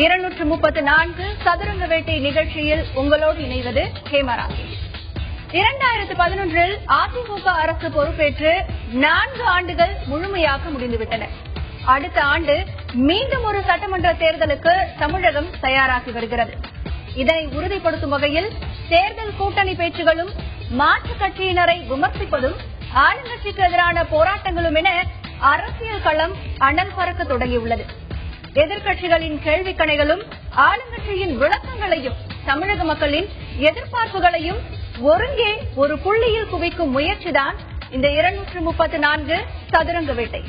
234 சதுரங்க வேட்டை நிகழ்ச்சியில் உங்களோடு இணைவது ஹேமராஜ். 2011 அதிமுக அரசு பொறுப்பேற்று 4 ஆண்டுகள் முழுமையாக முடிந்துவிட்டன. அடுத்த ஆண்டு மீண்டும் ஒரு சட்டமன்ற தேர்தலுக்கு தமிழகம் தயாராகி வருகிறது. இதனை உறுதிப்படுத்தும் வகையில் தேர்தல் கூட்டணி பேச்சுகளும், மாற்றுக் கட்சியினரை விமர்சிப்பதும், ஆளுங்கட்சிக்கு எதிரான போராட்டங்களும் என அரசியல் களம் அனல் பறக்க தொடங்கியுள்ளது. எதிர்க்கட்சிகளின் கேள்விக்கணைகளும் ஆளுங்கட்சியின் விளக்கங்களையும் தமிழக மக்களின் எதிர்பார்ப்புகளையும் ஒருங்கே ஒரு புள்ளியில் குவிக்கும் முயற்சிதான் இந்த 234 சதுரங்க வேட்டை.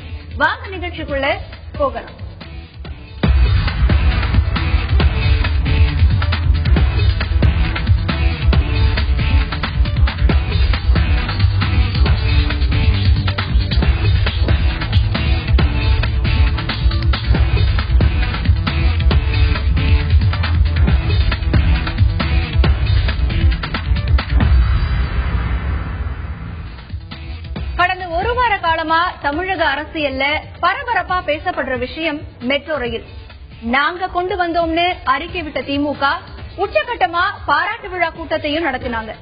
வாங்க நிகழ்ச்சிக்குள்ள போகலாம். தமிழக அரசியல்ல பரபரப்பா பேசப்படுற விஷயம் மெட்ரோ ரயில். நாங்க கொண்டு வந்தோம்னு அறிக்கை விட்ட திமுக உச்சகட்டமா பாராட்டு விழா கூட்டத்தையும் நடத்தினாங்க.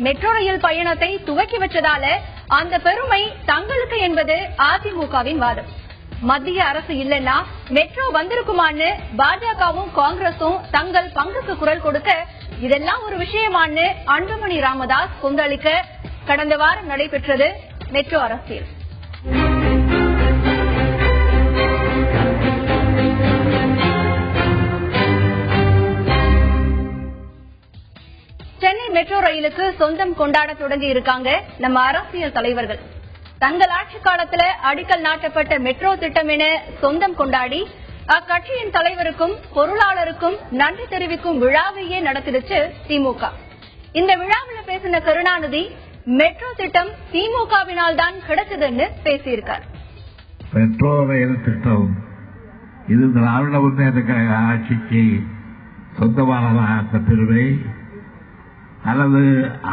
மெட்ரோ ரயில் பயணத்தை துவக்கி வச்சதால அந்த பெருமை தங்களுக்கு என்பது அதிமுகவின் வாதம். மத்திய அரசு இல்லைன்னா மெட்ரோ வந்திருக்குமான்னு பாஜகவும் காங்கிரசும் தங்கள் பங்குக்கு குரல் கொடுக்க, இதெல்லாம் ஒரு விஷயமான்னு அன்புமணி ராமதாஸ் கொந்தளிக்க கடந்த வாரம் நடைபெற்றது மெட்ரோ அரசியல். சென்னை மெட்ரோ ரயிலுக்கு சொந்தம் கொண்டாட தொடங்கி இருக்காங்க நம்ம அரசியல் தலைவர்கள். தங்கள் ஆட்சி காலத்துல அடிக்கல் நாட்டப்பட்ட மெட்ரோ திட்டம் என சொந்தம் கொண்டாடி அக்கட்சியின் தலைவருக்கும் பொருளாளருக்கும் நன்றி தெரிவிக்கும் விழாவையே நடத்திடுச்சு திமுக. இந்த விழாவில் பேசின கருணாநிதி மெட்ரோ திட்டம் திமுகவினால் தான் கிடைச்சதுன்னு பேசியிருக்கார். மெட்ரோ ரயில் திட்டம் இது திராவிட முன்னேற்ற கழக ஆட்சிக்கு சொந்தமானதா அந்த பெருமை, அல்லது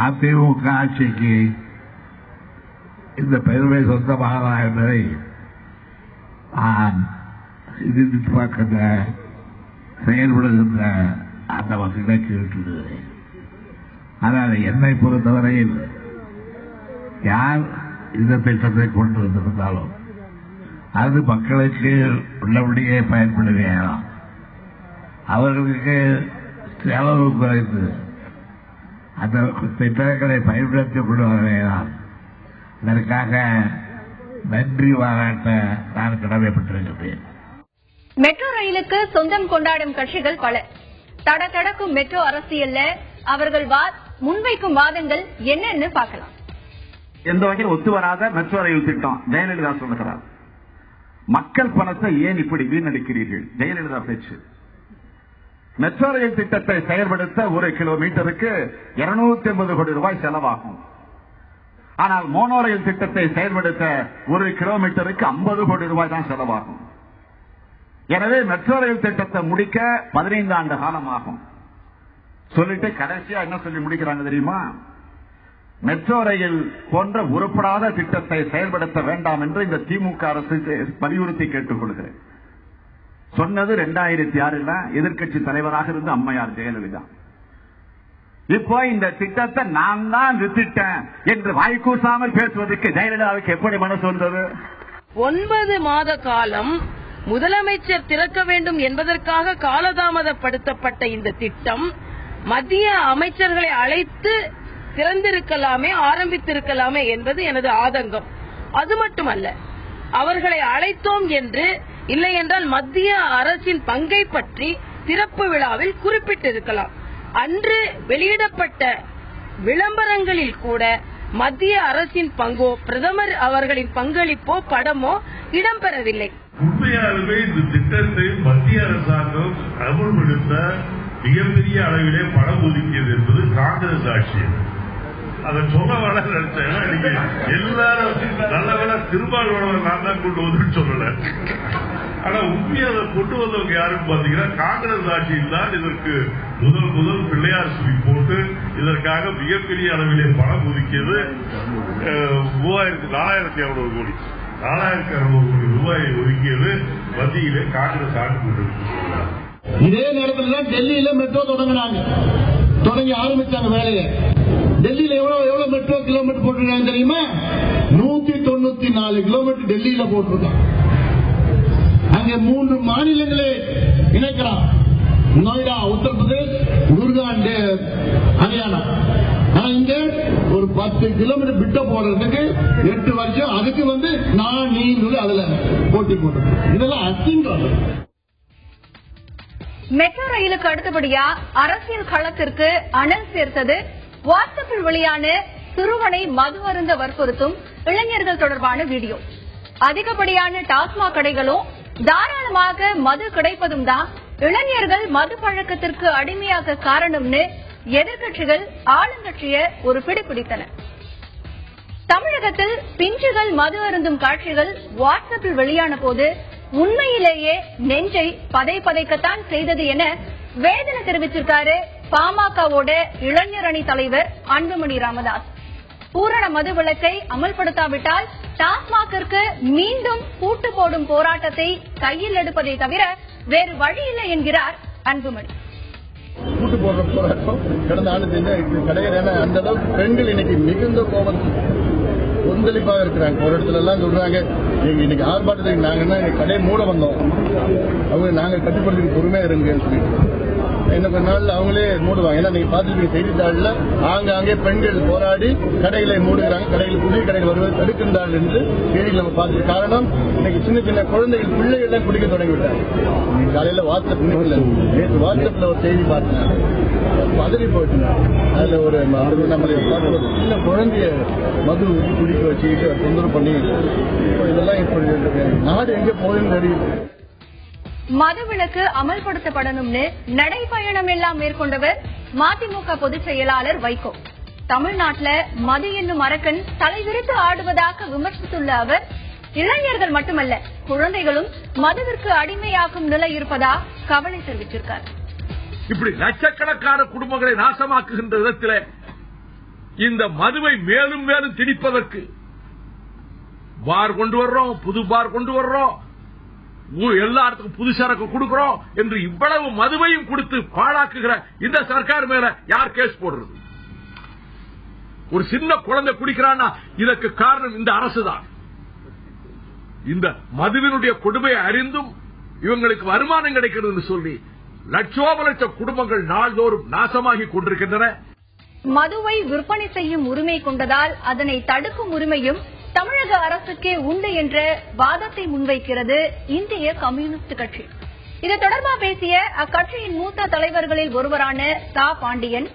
அதிமுக ஆட்சிக்கு இந்த பெருமை சொந்தமானதா என்பதை சிந்தித்து பார்க்கின்ற செயல்படுகின்ற அந்த மக்களுக்கு விட்டுவிடுகிறேன். ஆனால் என்னை பொறுத்தவரையில் யார் இந்த திட்டத்தை கொண்டு வந்திருந்தாலும் அது மக்களுக்கு உள்ளபடியே பயன்படுவேன். அவர்களுக்கு செலவு குறைந்து அந்த திட்டங்களை பயன்படுத்திக் கொள்வதைதான் இதற்காக நன்றி பாராட்ட நான் கடமைப்பட்டிருக்கிறேன். மெட்ரோ ரயிலுக்கு சொந்தம் கொண்டாடும் கட்சிகள் பல. தடதடக்கும் மெட்ரோ அரசியல்ல அவர்கள் முன்வைக்கும் வாதங்கள் என்னன்னு பார்க்கலாம். எந்த வகையில் ஒத்து வராத மெட்ரோ ரயில் திட்டம் ஜெயலலிதா சொல்லுகிறார். மக்கள் பணத்தை ஏன் இப்படி வீணடிக்கிறீர்கள்? ஜெயலலிதா பேச்சு. மெட்ரோ ரயில் திட்டத்தை செயல்படுத்த 1 கிலோமீட்டருக்கு 250 கோடி ரூபாய் செலவாகும். ஆனால் மோனோ ரயில் திட்டத்தை செயல்படுத்த 1 கிலோமீட்டருக்கு 50 கோடி ரூபாய் தான் செலவாகும். எனவே மெட்ரோ ரயில் திட்டத்தை முடிக்க 15 ஆண்டு காலம் ஆகும். சொல்லிட்டு கடைசியா என்ன சொல்லி முடிக்கிறாங்க தெரியுமா? மெட்ரோ ரயில் போன்ற உருப்படாத திட்டத்தை செயல்படுத்த வேண்டாம் என்று இந்த திமுக அரசு வலியுறுத்தி கேட்டுக் கொள்கிறேன். சொன்னது 2006 எதிர்க்கட்சி தலைவராக இருந்த அம்மையார் ஜெயலலிதா. இப்போ இந்த திட்டத்தை நான் தான் வித்திட்டேன் என்று வாய்க்கூசாமல் பேசுவதற்கு ஜெயலலிதாவுக்கு எப்படி மனசு வந்தது? 9 மாத காலம் முதலமைச்சர் திறக்க வேண்டும் என்பதற்காக காலதாமதப்படுத்தப்பட்ட இந்த திட்டம் மத்திய அமைச்சர்களை அழைத்து திறந்திருக்கலாமே, ஆரம்பித்திருக்கலாமே என்பது எனது ஆதங்கம். அது மட்டுமல்ல, அவர்களை அழைத்தோம் என்று இல்லை என்றால் மத்திய அரசின் பங்கை பற்றி திறப்பு விழாவில் குறிப்பிட்டிருக்கலாம். அன்று வெளியிடப்பட்ட விளம்பரங்களில் கூட மத்திய அரசின் பங்கோ பிரதமர் அவர்களின் பங்களிப்போ படமோ இடம்பெறவில்லை. உண்மையாகவே இந்த திட்டத்தை மத்திய அரசாங்கம் அமல்படுத்த மிகப்பெரிய அளவிலே பணம் ஒதுக்கியது என்பது காங்கிரஸ் ஆட்சி. அதை சொல்ல வர நினைச்சேன். எல்லாரும் நல்ல வேலை திருமாவளவன் நான் தான் கொண்டு வந்து சொல்லல. ஆனா உண்மையை அதை கொண்டு வந்தவங்க யாருன்னு பாத்தீங்கன்னா காங்கிரஸ் ஆட்சியில் தான் இதற்கு முதல் பிள்ளையார் சுழி போட்டு இதற்காக மிகப்பெரிய அளவிலே பணம் ஒதுக்கியது. 4,200 கோடி 4,200 கோடி ரூபாயை ஒதுக்கியது மத்தியிலே காங்கிரஸ் ஆண்டு கொண்டிருக்கிறது. இதே நேரத்தில் தான் டெல்லியில மெட்ரோ தொடங்கி ஆரம்பிச்சாங்க வேலையை. டெல்லியில எவ்வளவு மெட்ரோ கிலோமீட்டர் போட்டிருக்காங்க தெரியுமா? 194 கிலோமீட்டர் டெல்லியில போட்டிருக்காங்க. அங்க 3 மாநிலங்களை இணைக்கிறான். நொய்டா உத்தரப்பிரதேஷ், குர்கான் ஹரியானா. ஆனா இங்க ஒரு 10 கிலோமீட்டர் பிட்ட போடுறதுக்கு 8 வருஷம். அதுக்கு நான் நீ அதுல போட்டி போடுறது. இதெல்லாம் அசிங்கம். மெட்ரோ ரயிலுக்கு அடுத்தபடியா அரசியல் களத்திற்கு அனல் சேர்த்தது வாட்ஸ்அப்பில் வெளியான சிறுவனை மது அருந்த வற்புறுத்தும் இளைஞர்கள் தொடர்பான வீடியோ. அதிகப்படியான டாஸ்மாக் கடைகளும் தாராளமாக மது கிடைப்பதும் தான் இளைஞர்கள் மது பழக்கத்திற்கு அடிமையாக காரணம்னு எதிர்க்கட்சிகள் ஆளுங்கட்சிய ஒரு பிடித்தன. தமிழகத்தில் பிஞ்சுகள் மது அருந்தும் காட்சிகள் வாட்ஸ்அப்பில் வெளியான போது உண்மையிலேயே நெஞ்சை பதைக்கத்தான் செய்தது என வேதனை தெரிவிச்சிருக்காரு பாமகவோட இளைஞர் அணி தலைவர் அன்புமணி ராமதாஸ். பூரண மது விலக்கை அமல்படுத்தாவிட்டால் டாஸ்மாகிற்கு மீண்டும் பூட்டு போடும் போராட்டத்தை கையில் எடுப்பதை தவிர வேறு வழி இல்லை என்கிறார் அன்புமணி. பூட்டு போடுற போராட்டம் கடந்த ஆண்டு கிடையாது. அந்த அளவுக்கு பெண்கள் இன்னைக்கு மிகுந்த கோபம் கொந்தளிப்பாக இருக்கிறாங்க. ஒரு இடத்துல எல்லாம் சொல்றாங்க, இன்னைக்கு ஆர்ப்பாட்டத்துக்கு நாங்கன்னா கடையை மூட வந்தோம், அவங்க நாங்க கட்டுப்படுத்தி பொறுமையா இருங்கன்னு சொல்லிட்டு இன்னும் கொஞ்ச நாள் அவங்களே மூடுவாங்க. ஏன்னா நீங்க பாத்துருக்கீங்க செய்தித்தாள்ல ஆங்காங்கே பெண்கள் போராடி கடைகளை மூடுகிறாங்க, கடைகள் புதிய கடைகள் வருவது தடுக்கின்றார்கள் என்று செய்திகள் நம்ம பார்த்து. காரணம் இன்னைக்கு சின்ன குழந்தைகள் பிள்ளைகள் குடிக்க தொடங்கிவிட்டாங்க. காலையில வாட்ஸ்அப் நேற்று வாட்ஸ்அப்ல ஒரு செய்தி பார்த்தேன், பதறி போயிட்டு அதுல ஒரு நம்மளை பார்த்து ஒரு சின்ன குழந்தைய மது ஊற்றி குடிக்க வச்சுக்கிட்டு தொந்தரவு பண்ணி இதெல்லாம் இப்படி நாடு எங்க போகுதுன்னு தெரியுது. மதுவிலக்கு அமல்படுத்தப்படணும்னு நடைபயணம் எல்லாம் மேற்கொண்டவர் மதிமுக பொதுச் செயலாளர் வைகோ. தமிழ்நாட்டில் மது என்னும் அரக்கன் தலைவிரித்து ஆடுவதாக விமர்சித்துள்ள அவர், இளைஞர்கள் மட்டுமல்ல குழந்தைகளும் மதுவிற்கு அடிமையாகும் நிலை இருப்பதா கவலை தெரிவித்திருக்கார். இப்படி லட்சக்கணக்கான குடும்பங்களை நாசமாக்குகின்ற விதத்தில் இந்த மதுவை மேலும் மேலும் திணிப்பதற்கு பார் கொண்டு வர்றோம், புது பார் கொண்டு வர்றோம், எல்லாத்துக்கும் புது சரக்கு கொடுக்கிறோம் என்று இவ்வளவு மதுவையும் கொடுத்து பாழாக்குகிற இந்த சர்க்கார் மேல யார் கேஸ் போடுறது? ஒரு சின்ன குழந்தை குடிக்கிறான்னா இதற்கு காரணம் இந்த அரசுதான். இந்த மதுவினுடைய கொடுமையை அறிந்தும் இவங்களுக்கு வருமானம் கிடைக்கிறது என்று சொல்லி லட்சோப லட்சம் குடும்பங்கள் நாள்தோறும் நாசமாகி கொண்டிருக்கின்றன. மதுவை விற்பனை செய்யும் உரிமை கொண்டதால் அதனை தடுக்கும் உரிமையும் தமிழக அரசுக்கே உண்டு என்ற வாதத்தை முன்வைக்கிறது இந்திய கம்யூனிஸ்ட் கட்சி. இது தொடர்பாக பேசிய அக்கட்சியின் மூத்த தலைவர்களில் ஒருவரான சா பாண்டியன்,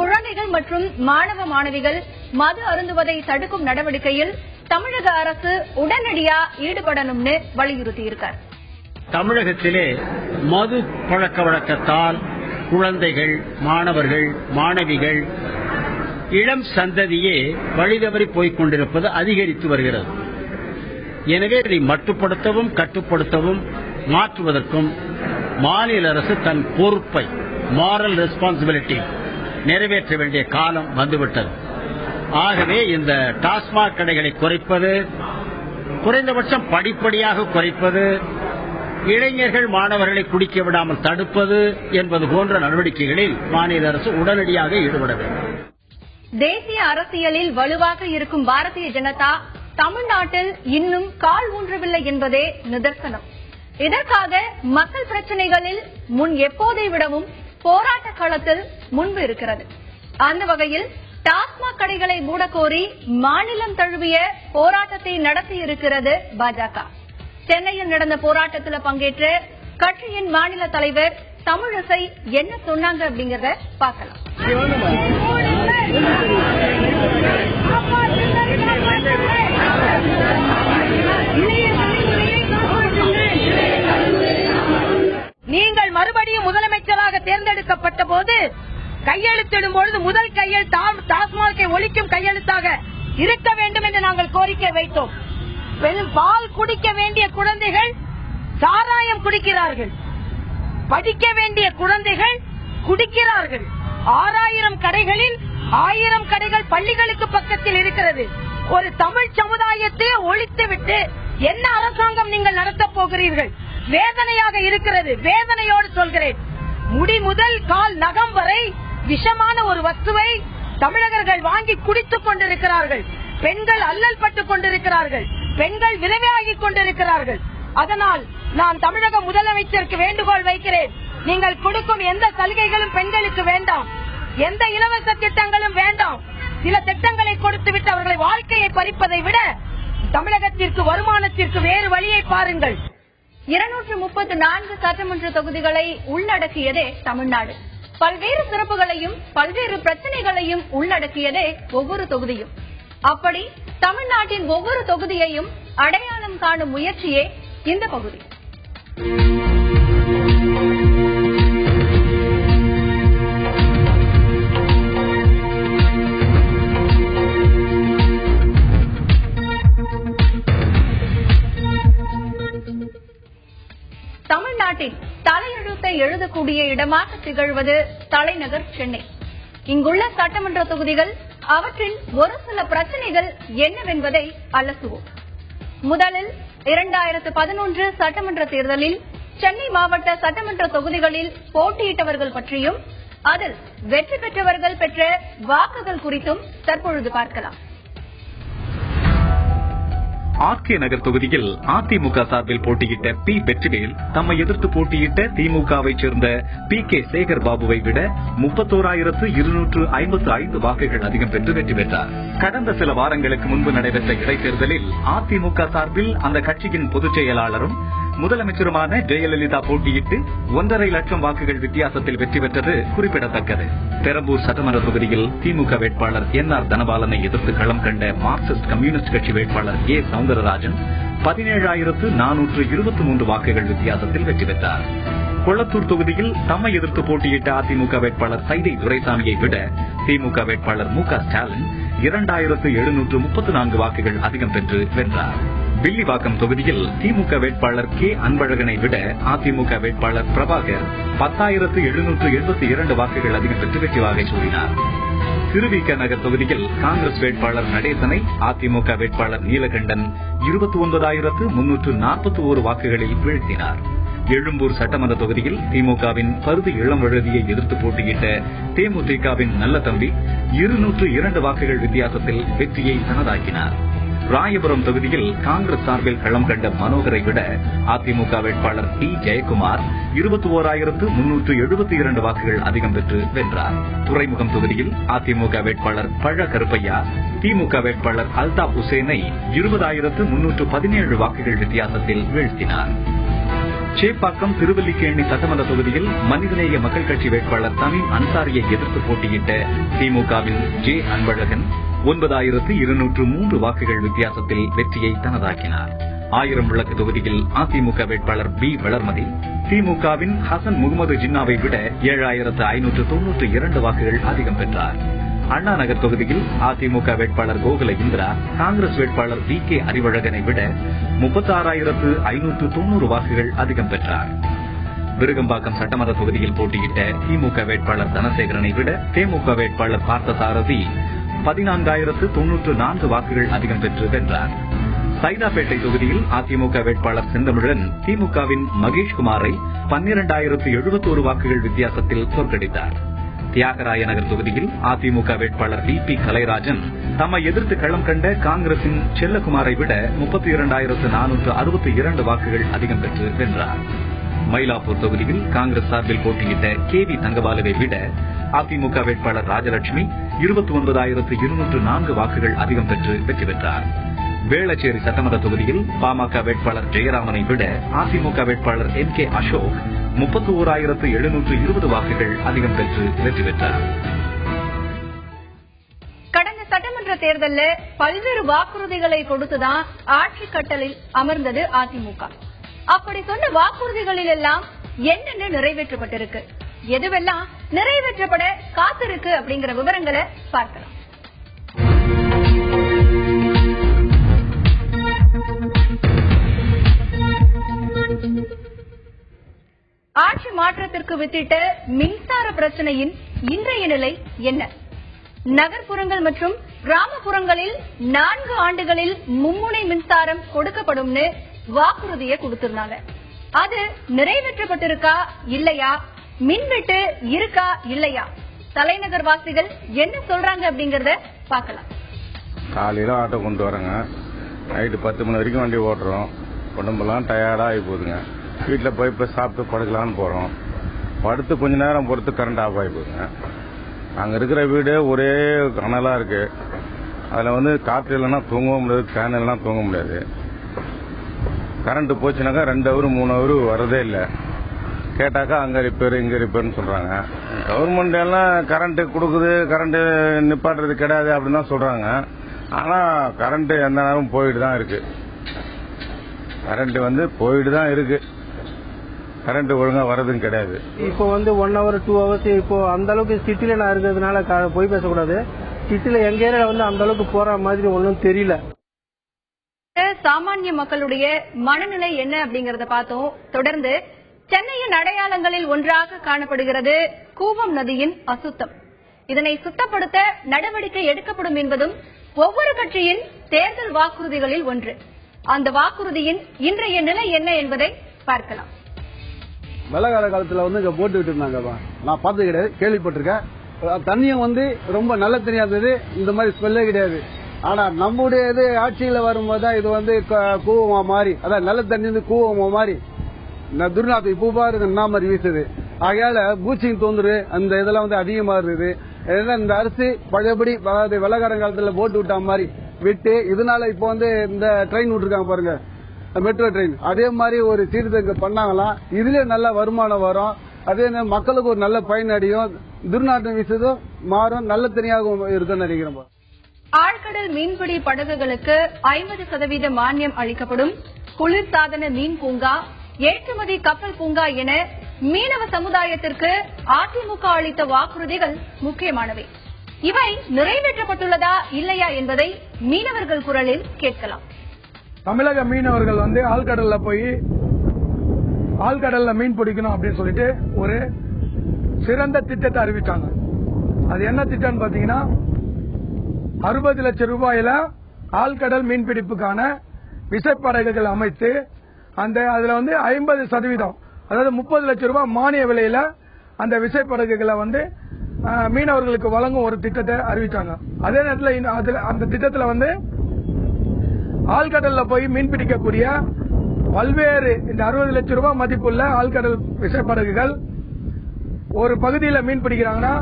குழந்தைகள் மற்றும் மாணவ மாணவிகள் மது அருந்துவதை தடுக்கும் நடவடிக்கையில் தமிழக அரசு உடனடியா ஈடுபடணும்னு வலியுறுத்தியிருக்கார். தமிழகத்திலே மது பழக்க வழக்கத்தால் குழந்தைகள், மாணவர்கள், மாணவிகள், இளம் சந்ததியே வழிதவறி போய்க் கொண்டிருப்பது அதிகரித்து வருகிறது. எனவே இதை மட்டுப்படுத்தவும் கட்டுப்படுத்தவும் மாற்றுவதற்கும் மாநில அரசு தன் பொறுப்பை, மாரல் ரெஸ்பான்சிபிலிட்டி நிறைவேற்ற வேண்டிய காலம் வந்துவிட்டது. ஆகவே இந்த டாஸ்மாக் கடைகளை குறைப்பது, குறைந்தபட்சம் படிப்படியாக குறைப்பது, இளைஞர்கள் மாணவர்களை குடிக்க விடாமல் தடுப்பது என்பது போன்ற நடவடிக்கைகளில் மாநில அரசு உடனடியாக ஈடுபட வேண்டும். தேசிய அரசியலில் வலுவாக இருக்கும் பாரதிய ஜனதா தமிழ்நாட்டில் இன்னும் கால் ஊன்றவில்லை என்பதே நிதர்சனம். இதற்காக மக்கள் பிரச்சனைகளில் முன் எப்போதை விடவும் போராட்ட களத்தில் முன்பு இருக்கிறது. அந்த வகையில் டாஸ்மாக் கடைகளை மூடக்கோரி மாநிலம் தழுவிய போராட்டத்தை நடத்தியிருக்கிறது பாஜக. சென்னையில் நடந்த போராட்டத்தில் பங்கேற்ற கட்சியின் மாநில தலைவர் தமிழிசை என்ன சொன்னாங்க அப்படிங்கறத பார்க்கலாம். நீங்கள் மறுபடியும் முதலமைச்சராக தேர்ந்தெடுக்கப்பட்ட போது கையெழுத்திடும் பொழுது முதல் கையெழுத்து டாஸ்மாகை ஒழிக்கும் கையெழுத்தாக இருக்க வேண்டும் என்று நாங்கள் கோரிக்கை வைத்தோம். பால் குடிக்க வேண்டிய குழந்தைகள் சாராயம் குடிக்கிறார்கள், படிக்க வேண்டிய குழந்தைகள் குடிக்கிறார்கள். 6000 கடைகளில் 1000 கடைகள் பள்ளிகளுக்கு பக்கத்தில் இருக்கிறது. ஒரு தமிழ் சமுதாயத்தை ஒழித்துவிட்டு என்ன அரசாங்கம் நீங்கள் நடத்தப் போகிறீர்கள்? வேதனையாக இருக்கிறது. வேதனையோடு சொல்கிறேன். முடி முதல் கால் நகம் வரை விஷமான ஒரு வஸ்துவை தமிழகர்கள் வாங்கி குடித்துக் கொண்டிருக்கிறார்கள். பெண்கள் அல்லல் பட்டுக் கொண்டிருக்கிறார்கள். பெண்கள் விதவையாகிக் கொண்டிருக்கிறார்கள். அதனால் நான் தமிழக முதலமைச்சருக்கு வேண்டுகோள் வைக்கிறேன். நீங்கள் கொடுக்கும் எந்த சலுகைகளும் பெண்களுக்கு வேண்டாம். எந்த இலவச திட்டங்களும் வேண்டாம். சில திட்டங்களை கொடுத்துவிட்டு அவர்களை வாழ்க்கையை பறிப்பதை விட தமிழகத்திற்கு வருமானத்திற்கு வேறு வழியை பாருங்கள். 234 சட்டமன்ற தொகுதிகளை உள்ளடக்கியதே தமிழ்நாடு. பல்வேறு சிறப்புகளையும் பல்வேறு பிரச்சனைகளையும் உள்ளடக்கியதே ஒவ்வொரு தொகுதியும். அப்படி தமிழ்நாட்டின் ஒவ்வொரு தொகுதியையும் அடையாளம் காணும் முயற்சியே இந்த பகுதி. தமிழ்நாட்டில் தலையெழுத்தை எழுதக்கூடிய இடமாக திகழ்வது தலைநகர் சென்னை. இங்குள்ள சட்டமன்ற தொகுதிகள், அவற்றில் ஒரு சில பிரச்சனைகள் என்னவென்பதை அலசுவோம். முதலில் 2011 சட்டமன்ற தேர்தலில் சென்னை மாவட்ட சட்டமன்ற தொகுதிகளில் போட்டியிட்டவர்கள் பற்றியும் அதில் வெற்றி பெற்றவர்கள் பெற்ற வாக்குகள் குறித்தும் தற்பொழுது பார்க்கலாம். ஆர்கே நகர் தொகுதியில் அதிமுக சார்பில் போட்டியிட்ட பி வெற்றிவேல் தம்மை எதிர்த்து போட்டியிட்ட திமுகவை சேர்ந்த PK சேகர் பாபுவை விட 31,255 வாக்குகள் அதிகம் பெற்று வெற்றி பெற்றார். கடந்த சில வாரங்களுக்கு முன்பு நடைபெற்ற இடைத்தேர்தலில் அதிமுக சார்பில் அந்த கட்சியின் பொதுச் செயலாளரும் முதலமைச்சருமான ஜெயலலிதா போட்டியிட்டு 1.5 லட்சம் வாக்குகள் வித்தியாசத்தில் வெற்றி பெற்றது குறிப்பிடத்தக்கது. பெரம்பூர் சட்டமன்ற தொகுதியில் திமுக வேட்பாளர் NR தனபாலனை எதிர்த்து களம் கண்ட மார்க்சிஸ்ட் கம்யூனிஸ்ட் கட்சி வேட்பாளர் A சவுந்தரராஜன் 17,423 வாக்குகள் வித்தியாசத்தில் வெற்றி பெற்றார். கொளத்தூர் தொகுதியில் தம்மை எதிர்த்து போட்டியிட்ட அதிமுக வேட்பாளர் சைதை துரைசாமியை விட திமுக வேட்பாளர் MK ஸ்டாலின் 2,734 வாக்குகள் அதிகம் பெற்று வென்றார். வில்லிவாக்கம் தொகுதியில் திமுக வேட்பாளர் K அன்பழகனை விட அதிமுக வேட்பாளர் பிரபாகர் 10,772 வாக்குகள் அதிகம் பெற்று வெற்றி வாகை சூடினார். திருவிக நகர் தொகுதியில் காங்கிரஸ் வேட்பாளர் நடேசனை அதிமுக வேட்பாளர் நீலகண்டன் 29,341 வாக்குகளில் வீழ்த்தினார். எழும்பூர் சட்டமன்ற தொகுதியில் திமுகவின் பருதி இளம்வழுதியை எதிர்த்து போட்டியிட்ட தேமுதிகவின் நல்ல தம்பி 202 வாக்குகள் வித்தியாசத்தில் வெற்றியை தனதாக்கினார். ராயபுரம் தொகுதியில் காங்கிரஸ் சார்பில் களம் கண்ட மனோகரை விட அதிமுக வேட்பாளர் T ஜெயக்குமார் 21,372 வாக்குகள் அதிகம் பெற்று வென்றார். துறைமுகம் தொகுதியில் அதிமுக வேட்பாளர் பழ கருப்பையா திமுக வேட்பாளர் அல்தாப் ஹுசேனை 20,317 வாக்குகள் வித்தியாசத்தில் வீழ்த்தினார். சேப்பாக்கம் திருவல்லிக்கேணி சட்டமன்ற தொகுதியில் மனிதநேய மக்கள் கட்சி வேட்பாளர் தமீம் அன்சாரியை எதிர்த்து போட்டியிட்ட திமுகவின் J அன்பழகன் 9,203 வாக்குகள் வித்தியாசத்தில் வெற்றியை தனதாக்கினார். 1000 விளக்கு தொகுதியில் அதிமுக வேட்பாளர் B வளர்மதி திமுகவின் ஹசன் முகமது ஜின்னாவை விட 7,592 வாக்குகள் அதிகம் பெற்றார். அண்ணா நகர் தொகுதியில் அதிமுக வேட்பாளர் கோகுல இந்திரா காங்கிரஸ் வேட்பாளர் VK அறிவழகனை விட 36,590 வாக்குகள் அதிகம் பெற்றார். விருகம்பாக்கம் சட்டமன்ற தொகுதியில் போட்டியிட்ட திமுக வேட்பாளர் தனசேகரனை விட தேமுக வேட்பாளர் பார்த்தசாரதி 14,094 வாக்குகள் அதிகம் பெற்று வென்றார். சைதாப்பேட்டை தொகுதியில் அதிமுக வேட்பாளர் செந்தமிழன் திமுகவின் மகேஷ்குமாரை 12,071 வாக்குகள் வித்தியாசத்தில் தோற்கடித்தார். தியாகராய நகர் தொகுதியில் அதிமுக வேட்பாளர் VP கலைராஜன் தம்மை எதிர்த்து களம் கண்ட காங்கிரசின் செல்லகுமாரை விட 32,462 வாக்குகள் அதிகம் பெற்று வென்றார். மயிலாப்பூர் தொகுதியில் காங்கிரஸ் சார்பில் போட்டியிட்ட KV தங்கபாலுவை விட அதிமுக வேட்பாளர் ராஜலட்சுமி 29,204 வாக்குகள் அதிகம் பெற்று வெற்றி பெற்றார். வேளச்சேரி சட்டமன்ற தொகுதியில் பாமக வேட்பாளர் ஜெயராமனை விட அதிமுக வேட்பாளர் MK அசோக் 31,720 வாக்குகள் அதிகம் பெற்று வெற்றி பெற்றார். கடந்த சட்டமன்ற தேர்தலில் பல்வேறு வாக்குறுதிகளை கொடுத்துதான் ஆட்சி கட்டலில் அமர்ந்தது அதிமுக. அப்படி சொன்ன வாக்குறுதிகளில் எல்லாம் என்னென்ன நிறைவேற்றப்பட்டிருக்கு, எதுவெல்லாம் நிறைவேற்றப்பட காத்திருக்கு அப்படிங்கிற விவரங்களை பார்க்கலாம். ஆட்சி மாற்றத்திற்கு வித்திட்ட மின்சார பிரச்சனையின் இன்றைய நிலை என்ன? நகர்ப்புறங்கள் மற்றும் கிராமப்புறங்களில் 4 ஆண்டுகளில் மும்முனை மின்சாரம் கொடுக்கப்படும்னு வாக்குறுதியை கொடுத்திருந்தாங்க. அது நிறைவேற்றப்பட்டிருக்கா இல்லையா, மின்வெட்டு இருக்கா இல்லையா, தலைநகர் வாசிகள் என்ன சொல்றாங்க அப்படிங்கறத பார்க்கலாம். காலையில ஆட்டோ கொண்டு வரேங்க, நைட்டு 10 மணி வரைக்கும் வண்டி ஓட்டுறோம். உடம்பெல்லாம் டயர்டா ஆகி போகுதுங்க. வீட்டில் போய் இப்போ சாப்பிட்டு படுக்கலான்னு போறோம். படுத்து கொஞ்ச நேரம் பொறுத்து கரண்ட் ஆஃப் ஆகி போகுதுங்க. அங்கே இருக்கிற வீடு ஒரே கனலா இருக்கு. அதில் காற்று இல்லைன்னா தூங்கவும் முடியாது, ஃபேன் இல்லைன்னா தூங்க முடியாது. கரண்ட் போச்சுனாக்கா 2 ஹவர் 3 ஹவர் வரதே இல்லை. கேட்டாக்கா அங்கே ரிப்பேர் இங்கே ரிப்பேர்னு சொல்றாங்க. கவர்மெண்ட் எல்லாம் கரண்ட் கொடுக்குது, கரண்ட் நிப்பாட்டுறது கிடையாது அப்படின்னு தான் சொல்றாங்க. ஆனா கரண்ட் எந்த நேரம் போயிட்டு தான் இருக்கு. கரண்ட் போயிட்டு தான் இருக்கு. கரண்ட் ஒழுங்கா வரதும் கிடையாது. இப்போ 1 ஹவர் 2 ஹவர்ஸ் இப்போ அந்த அளவுக்கு சிட்டில நான் இருக்கிறதுனால போய் பேசக்கூடாது. சிட்டில எங்க ஏரியால அந்த அளவுக்கு போற மாதிரி ஒன்றும் தெரியல. சாமானிய மக்களுடைய மனநிலை என்ன அப்படிங்கறத பார்த்தோம். தொடர்ந்து சென்னையின் அடையாளங்களில் ஒன்றாக காணப்படுகிறது கூவம் நதியின் அசுத்தம். இதனை சுத்தப்படுத்த நடவடிக்கை எடுக்கப்படும் என்பதும் ஒவ்வொரு கட்சியின் தேர்தல் வாக்குறுதிகளில் ஒன்று. அந்த வாக்குறுதியின் இன்றைய நிலை என்ன என்பதை பார்க்கலாம். வெள்ளக்கால காலத்துல இங்க போட்டுக்கிட்டு இருந்தாங்க. நான் பார்த்தது கிடையாது, கேள்விப்பட்டிருக்கேன். தண்ணியும் ரொம்ப நல்ல தண்ணியா இருந்தது. இந்த மாதிரி ஸ்மெல்லே கிடையாது. ஆனா நம்முடைய இது ஆட்சியில வரும்போது இது கூவமா மாறி, அதான் நல்ல தண்ணி கூவமா மாறி துர்நாத்து இப்போ பாருங்க என்ன மாதிரி வீசுது. ஆகையால பூச்சிங் தோந்துரு அந்த இதெல்லாம் அதிகமா இருக்குது. இந்த அரிசி பழையபடி அதாவது வெள்ளக்காரன் போட்டு விட்ட மாதிரி விட்டு இதனால இப்போ இந்த ட்ரெயின் விட்டுருக்காங்க பாருங்க, மெட்ரோ ட்ரெயின். அதே மாதிரி ஒரு சீர்திருத்தம் பண்ணாங்களாம். இதுல நல்ல வருமானம் வரும். அதே மக்களுக்கு ஒரு நல்ல பயன் அடையும். துர்நாற்றம் வீசுதும் மாறும், நல்ல தனியாக இருக்குன்னு நினைக்கிறோம். ஆழ்கடல் மீன்பிடி படகுகளுக்கு 50% மானியம் அளிக்கப்படும். குளிர்சாதன மீன் பூங்கா, ஏற்றுமதி கப்பல் பூங்கா என மீனவ சமுதாயத்திற்கு அதிமுக அளித்த வாக்குறுதிகள் முக்கியமானவை. இவை நிறைவேற்றப்பட்டுள்ளதா இல்லையா என்பதை மீனவர்கள் குரலில் கேட்கலாம். தமிழக மீனவர்கள் ஆழ்கடல்ல போய் ஆழ்கடல்ல மீன் பிடிக்கணும் அப்படின்னு சொல்லிட்டு ஒரு சிறந்த திட்டத்தை அறிவிச்சாங்க. அது என்ன திட்டம்னு பாத்தீங்கன்னா 60 லட்சம் ரூபாயில ஆழ்கடல் மீன்பிடிப்புக்கான விசைப்படகுகள் அமைத்து அதுல 50% அதாவது 30 லட்சம் ரூபாய் மானிய விலையில அந்த விசைப்படகுகளை மீனவர்களுக்கு வழங்கும் ஒரு திட்டத்தை அறிவிச்சாங்க. அதே நேரத்தில் அந்த திட்டத்தில் ஆழ்கடல்ல போய் மீன் பிடிக்கக்கூடிய பல்வேறு இந்த 60 லட்சம் ரூபாய் மதிப்புள்ள ஆழ்கடல் விசைப்படகுகள் ஒரு பகுதியில் மீன் பிடிக்கிறாங்கன்னா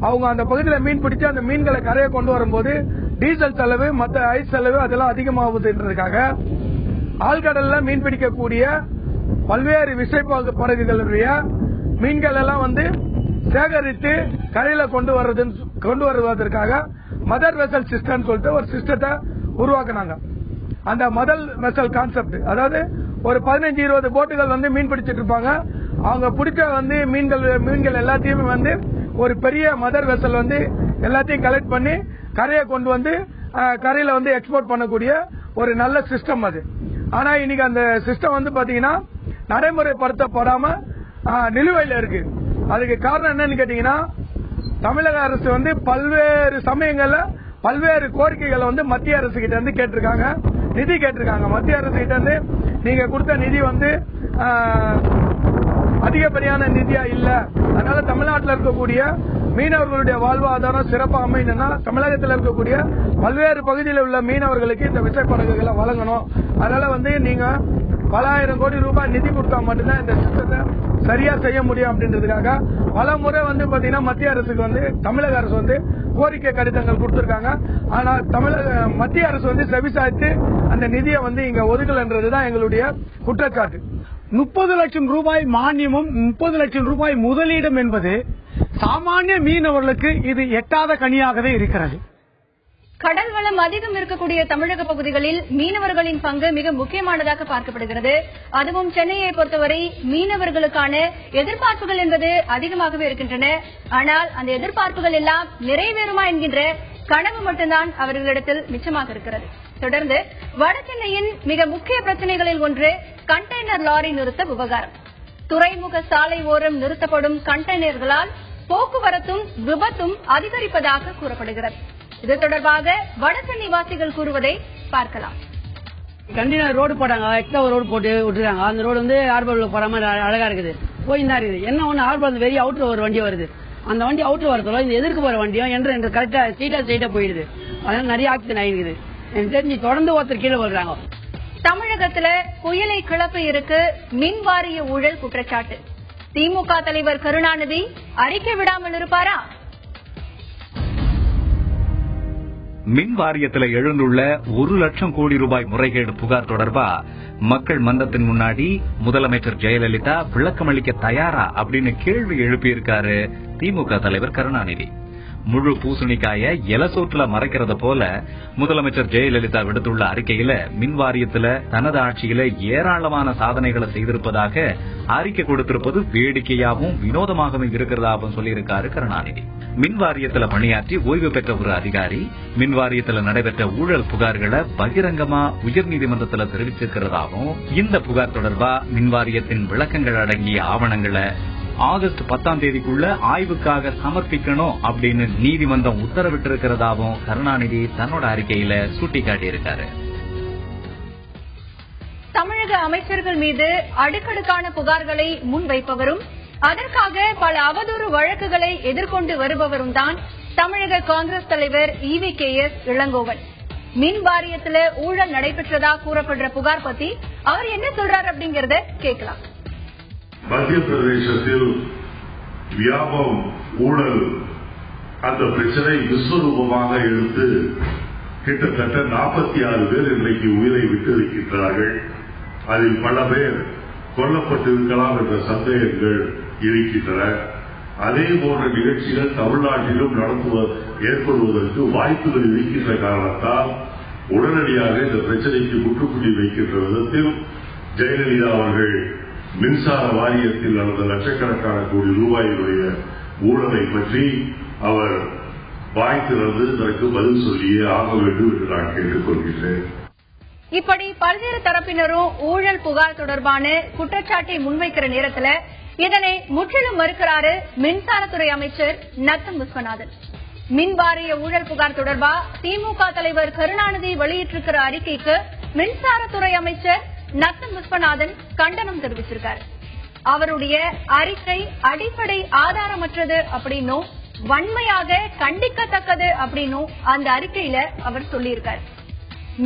அவங்க அந்த பகுதியில் மீன் பிடிச்சு அந்த மீன்களை கரையை கொண்டு வரும்போது டீசல் செலவு மற்ற ஐஸ் செலவு அதெல்லாம் அதிகமாகுதுன்றதுக்காக ஆழ்கடல்ல மீன் பிடிக்கக்கூடிய பல்வேறு விசைப்படகுகளுடைய மீன்கள் எல்லாம் சேகரித்து கரையில கொண்டு வருவதற்காக மதர் வெசல் சிஸ்டம் சொல்லிட்டு ஒரு சிஸ்டத்தை உருவாக்குனாங்க. அந்த மதர் வெசல் கான்செப்ட் அதாவது ஒரு 15-20 போட்டுகள் மீன் பிடிச்சிட்டு இருப்பாங்க. அவங்க பிடிச்ச மீன்கள் எல்லாத்தையுமே ஒரு பெரிய மதர் வெசல் எல்லாத்தையும் கலெக்ட் பண்ணி கரையை கொண்டு கரையில எக்ஸ்போர்ட் பண்ணக்கூடிய ஒரு நல்ல சிஸ்டம் அது. ஆனா இன்னைக்கு அந்த சிஸ்டம் பாத்தீங்கன்னா நடைமுறைப்படுத்தப்படாம நிலுவையில் இருக்கு. அதுக்கு காரணம் என்னன்னு கேட்டீங்கன்னா தமிழக அரசு பல்வேறு சமயங்கள்ல பல்வேறு கோரிக்கைகளை மத்திய அரசு கிட்ட கேட்டிருக்காங்க, நிதி கேட்டிருக்காங்க. மத்திய அரசு கிட்ட நீங்க கொடுத்த நிதி அதிகப்படியான நிதியா இல்ல, அதனால தமிழ்நாட்டில் இருக்கக்கூடிய மீனவர்களுடைய வாழ்வாதாரம் சிறப்பாக அமையணும்னா தமிழகத்தில் இருக்கக்கூடிய பல்வேறு பகுதியில் உள்ள மீனவர்களுக்கு இந்த விசைப்படகுகளை வழங்கணும். அதனால நீங்க பல ஆயிரம் கோடி ரூபாய் நிதி கொடுத்தா மட்டும்தான் இந்த திட்டத்தை சரியா செய்ய முடியும் அப்படின்றதுக்காக பல முறை பாத்தீங்கன்னா மத்திய அரசுக்கு தமிழக அரசு கோரிக்கை கடிதங்கள் கொடுத்திருக்காங்க. ஆனா மத்திய அரசு செவிசாய்த்து அந்த நிதியை இங்க ஒதுக்கலன்றதுதான் எங்களுடைய குற்றச்சாட்டு. 30 லட்சம் ரூபாய் மானியமும் 30 லட்சம் ரூபாய் முதலீடும் என்பது சாமானிய மீனவர்களுக்கு இது எட்டாத கனியாகவே இருக்கிறது. கடல் வளம் அதிகம் இருக்கக்கூடிய தமிழக பகுதிகளில் மீனவர்களின் பங்கு மிக முக்கியமானதாக பார்க்கப்படுகிறது. அதுவும் சென்னையை பொறுத்தவரை மீனவர்களுக்கான எதிர்பார்ப்புகள் என்பது அதிகமாகவே இருக்கின்றன. ஆனால் அந்த எதிர்பார்ப்புகள் எல்லாம் நிறைவேறுமா என்கின்ற கனவு மட்டும்தான் அவர்களிடத்தில் மிச்சமாக இருக்கிறது. தொடர்ந்து வட சென்னையின் மிக முக்கிய பிரச்சனைகளில் ஒன்று கண்டெய்னர் லாரி நிறுத்த விவகாரம். துறைமுக சாலை ஓரம் நிறுத்தப்படும் கண்டெய்னர்களால் போக்குவரத்தும் விபத்தும் அதிகரிப்பதாக கூறப்படுகிறது. இது தொடர்பாக வட சென்னை வாசிகள் கூறுவதை பார்க்கலாம். கண்டினியூ ரோடு போட்டாங்க, எக்ஸ்ட்ரா ரோடு போட்டு விட்டுருக்காங்க. அந்த ரோடு வந்து ஆர்பால் போற மாதிரி அழகா இருக்குது, போயின்னு தான் இருக்குது. என்ன ஒண்ணு ஆர்பால் வெறி அவுட்ல ஒரு வண்டி வருது, அந்த வண்டி அவுட்ல வரதுல இந்த எதிர்க்கு போற வண்டியும் என்று கரெக்டா ஸ்ட்ரெயிட்டா போயிடுது. அதனால நிறைய ஆக்சிடென்ட் ஆயிருக்குது. எனக்கு தெரிஞ்சு தொடர்ந்து ஒருத்தர் கீழே விழுறாங்க. தமிழகத்துல புயலை கிளப்ப இருக்கு மின் வாரிய ஊழல் குற்றச்சாட்டு. திமுக தலைவர் கருணாநிதி அறிக்கை விடாமல் இருப்பாரா? மின் வாரியத்தில் எழுந்துள்ள 1 லட்சம் கோடி ரூபாய் முறைகேடு புகார் தொடர்பா மக்கள் மன்றத்தின் முன்னாடி முதலமைச்சர் ஜெயலலிதா விளக்கமளிக்க தயாரா அப்படின்னு கேள்வி எழுப்பியிருக்காரு திமுக தலைவர் கருணாநிதி. முழு பூசணிக்காய இலசோற்றுல மறைக்கிறத போல முதலமைச்சர் ஜெயலலிதா விடுத்துள்ள அறிக்கையில மின் வாரியத்துல தனது ஆட்சியில ஏராளமான சாதனைகளை செய்திருப்பதாக அறிக்கை கொடுத்திருப்பது வேடிக்கையாகவும் வினோதமாகவும் இருக்கிறதாகவும் சொல்லியிருக்காரு கருணாநிதி. மின் வாரியத்துல பணியாற்றி ஓய்வு பெற்ற ஒரு அதிகாரி மின் வாரியத்துல நடைபெற்ற ஊழல் புகார்களை பகிரங்கமா உயர்நீதிமன்றத்துல தெரிவிச்சிருக்கிறதாகவும், இந்த புகார் தொடர்பா மின் வாரியத்தின் விளக்கங்கள் அடங்கிய ஆவணங்களை ஆகஸ்ட் 10ஆம் தேதிக்குள்ள ஆய்வுக்காக சமர்ப்பிக்கணும் அப்படின்னு நீதிமன்றம் உத்தரவிட்டிருக்கிறதாவும் கருணாநிதி தன்னோட அறிக்கையில சுட்டிக்காட்டியிருக்காரு. தமிழக அமைச்சர்கள் மீது அடுக்கடுக்கான புகார்களை முன்வைப்பவரும் அதற்காக பல அவதூறு வழக்குகளை எதிர்கொண்டு வருபவரும் தான் தமிழக காங்கிரஸ் தலைவர் EVKS இளங்கோவன். மின் வாரியத்துல ஊழல் நடைபெற்றதா கூறப்படுற புகார் பத்தி அவர் என்ன சொல்றாரு அப்படிங்கறத கேட்கலாம். மத்திய பிரதேசத்தில் வியாபம் ஊழல் அந்த பிரச்சனை விஸ்வரூபமாக எடுத்து கிட்டத்தட்ட 46 பேர் இன்றைக்கு உயிரை விட்டிருக்கின்றார்கள். அதில் பல பேர் கொல்லப்பட்டிருக்கலாம் என்ற சந்தேகங்கள் இருக்கின்றன. அதே போன்ற நிகழ்ச்சிகள் தமிழ்நாட்டிலும் ஏற்படுவதற்கு வாய்ப்புகள் இருக்கின்ற காரணத்தால் உடனடியாக இந்த பிரச்சனைக்கு முற்றுப்புள்ளி வைக்கின்ற விதத்தில் ஜெயலலிதா அவர்கள் மின்சார வாரியத்தில் நடந்த லட்சக்கணக்கான கோடி ரூபாயினுடைய ஊழலை பற்றி அவர் வாய் திறந்து இதற்கு பதில் சொல்லியே ஆக வேண்டும் என்று நான் கேட்டுக் கொள்கிறேன். இப்படி பல்வேறு தரப்பினரும் ஊழல் புகார் தொடர்பான குற்றச்சாட்டை முன்வைக்கிற நேரத்துல இதனை முற்றிலும் மறுக்கிறாரு மின்சாரத்துறை அமைச்சர் நத்தம் விஸ்வநாதன். மின் வாரிய ஊழல் புகார் தொடர்பா திமுக தலைவர் கருணாநிதி வெளியிட்டிருக்கிற அறிக்கைக்கு மின்சாரத்துறை அமைச்சர் நத்தம் விஸ்வநாதன் கண்டனம் தெரிவிச்சிருக்காரு. அவருடைய அறிக்கை அடிப்படை ஆதாரமற்றது அப்படின்னும் வன்மையாக கண்டிக்கத்தக்கது அப்படின்னும் அந்த அறிக்கையில அவர் சொல்லியிருக்காரு.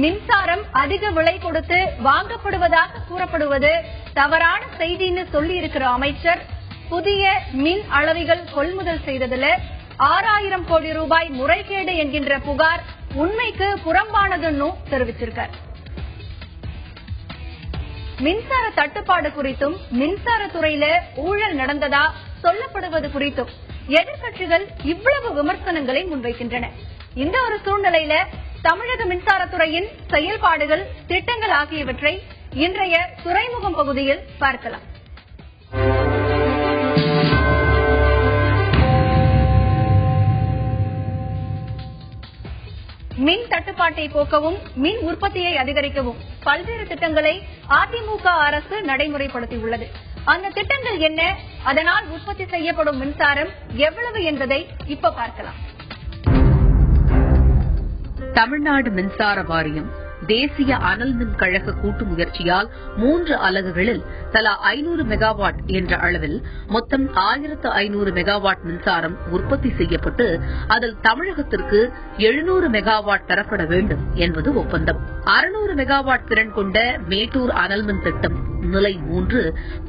மின்சாரம் அதிக விலை கொடுத்து வாங்கப்படுவதாக கூறப்படுவது தவறான செய்தின்னு சொல்லி இருக்கிற அமைச்சர் புதிய மின் அளவிகள் கொள்முதல் செய்ததுல 6000 கோடி ரூபாய் முறைகேடு என்கின்ற புகார் உண்மைக்கு புறம்பானதுன்னு தெரிவிச்சிருக்கார். மின்சார தட்டுப்பாடு குறித்தும் மின்சாரத்துறையில ஊழல் நடந்ததா சொல்லப்படுவது குறித்தும் எதிர்க்கட்சிகள் இவ்வளவு விமர்சனங்களை முன்வைக்கின்றன. இந்த ஒரு சூழ்நிலையில தமிழக மின்சாரத்துறையின் செயல்பாடுகள், திட்டங்கள் ஆகியவற்றை இன்றைய துறைமுகம் பகுதியில் பார்க்கலாம். மின் தட்டுப்பாட்டை போக்கவும் மின் உற்பத்தியை அதிகரிக்கவும் பல்வேறு திட்டங்களை அதிமுக அரசு நடைமுறைப்படுத்தியுள்ளது. அந்த திட்டங்கள் என்ன, அதனால் உற்பத்தி செய்யப்படும் மின்சாரம் எவ்வளவு என்பதை இப்ப பார்க்கலாம். தமிழ்நாடு மின்சார வாரியம் தேசிய அனல் மின் கழக கூட்டு முயற்சியால் 3 அலகுகளில் தலா 500 மெகாவாட் என்ற அளவில் மொத்தம் 1500 மெகாவாட் மின்சாரம் உற்பத்தி செய்யப்பட்டு அதில் தமிழகத்திற்கு 700 மெகாவாட் தரப்பட வேண்டும் என்பது ஒப்பந்தம். 600 மெகாவாட் திறன் கொண்ட மேட்டூர் அனல் மின் திட்டம் நிலை 3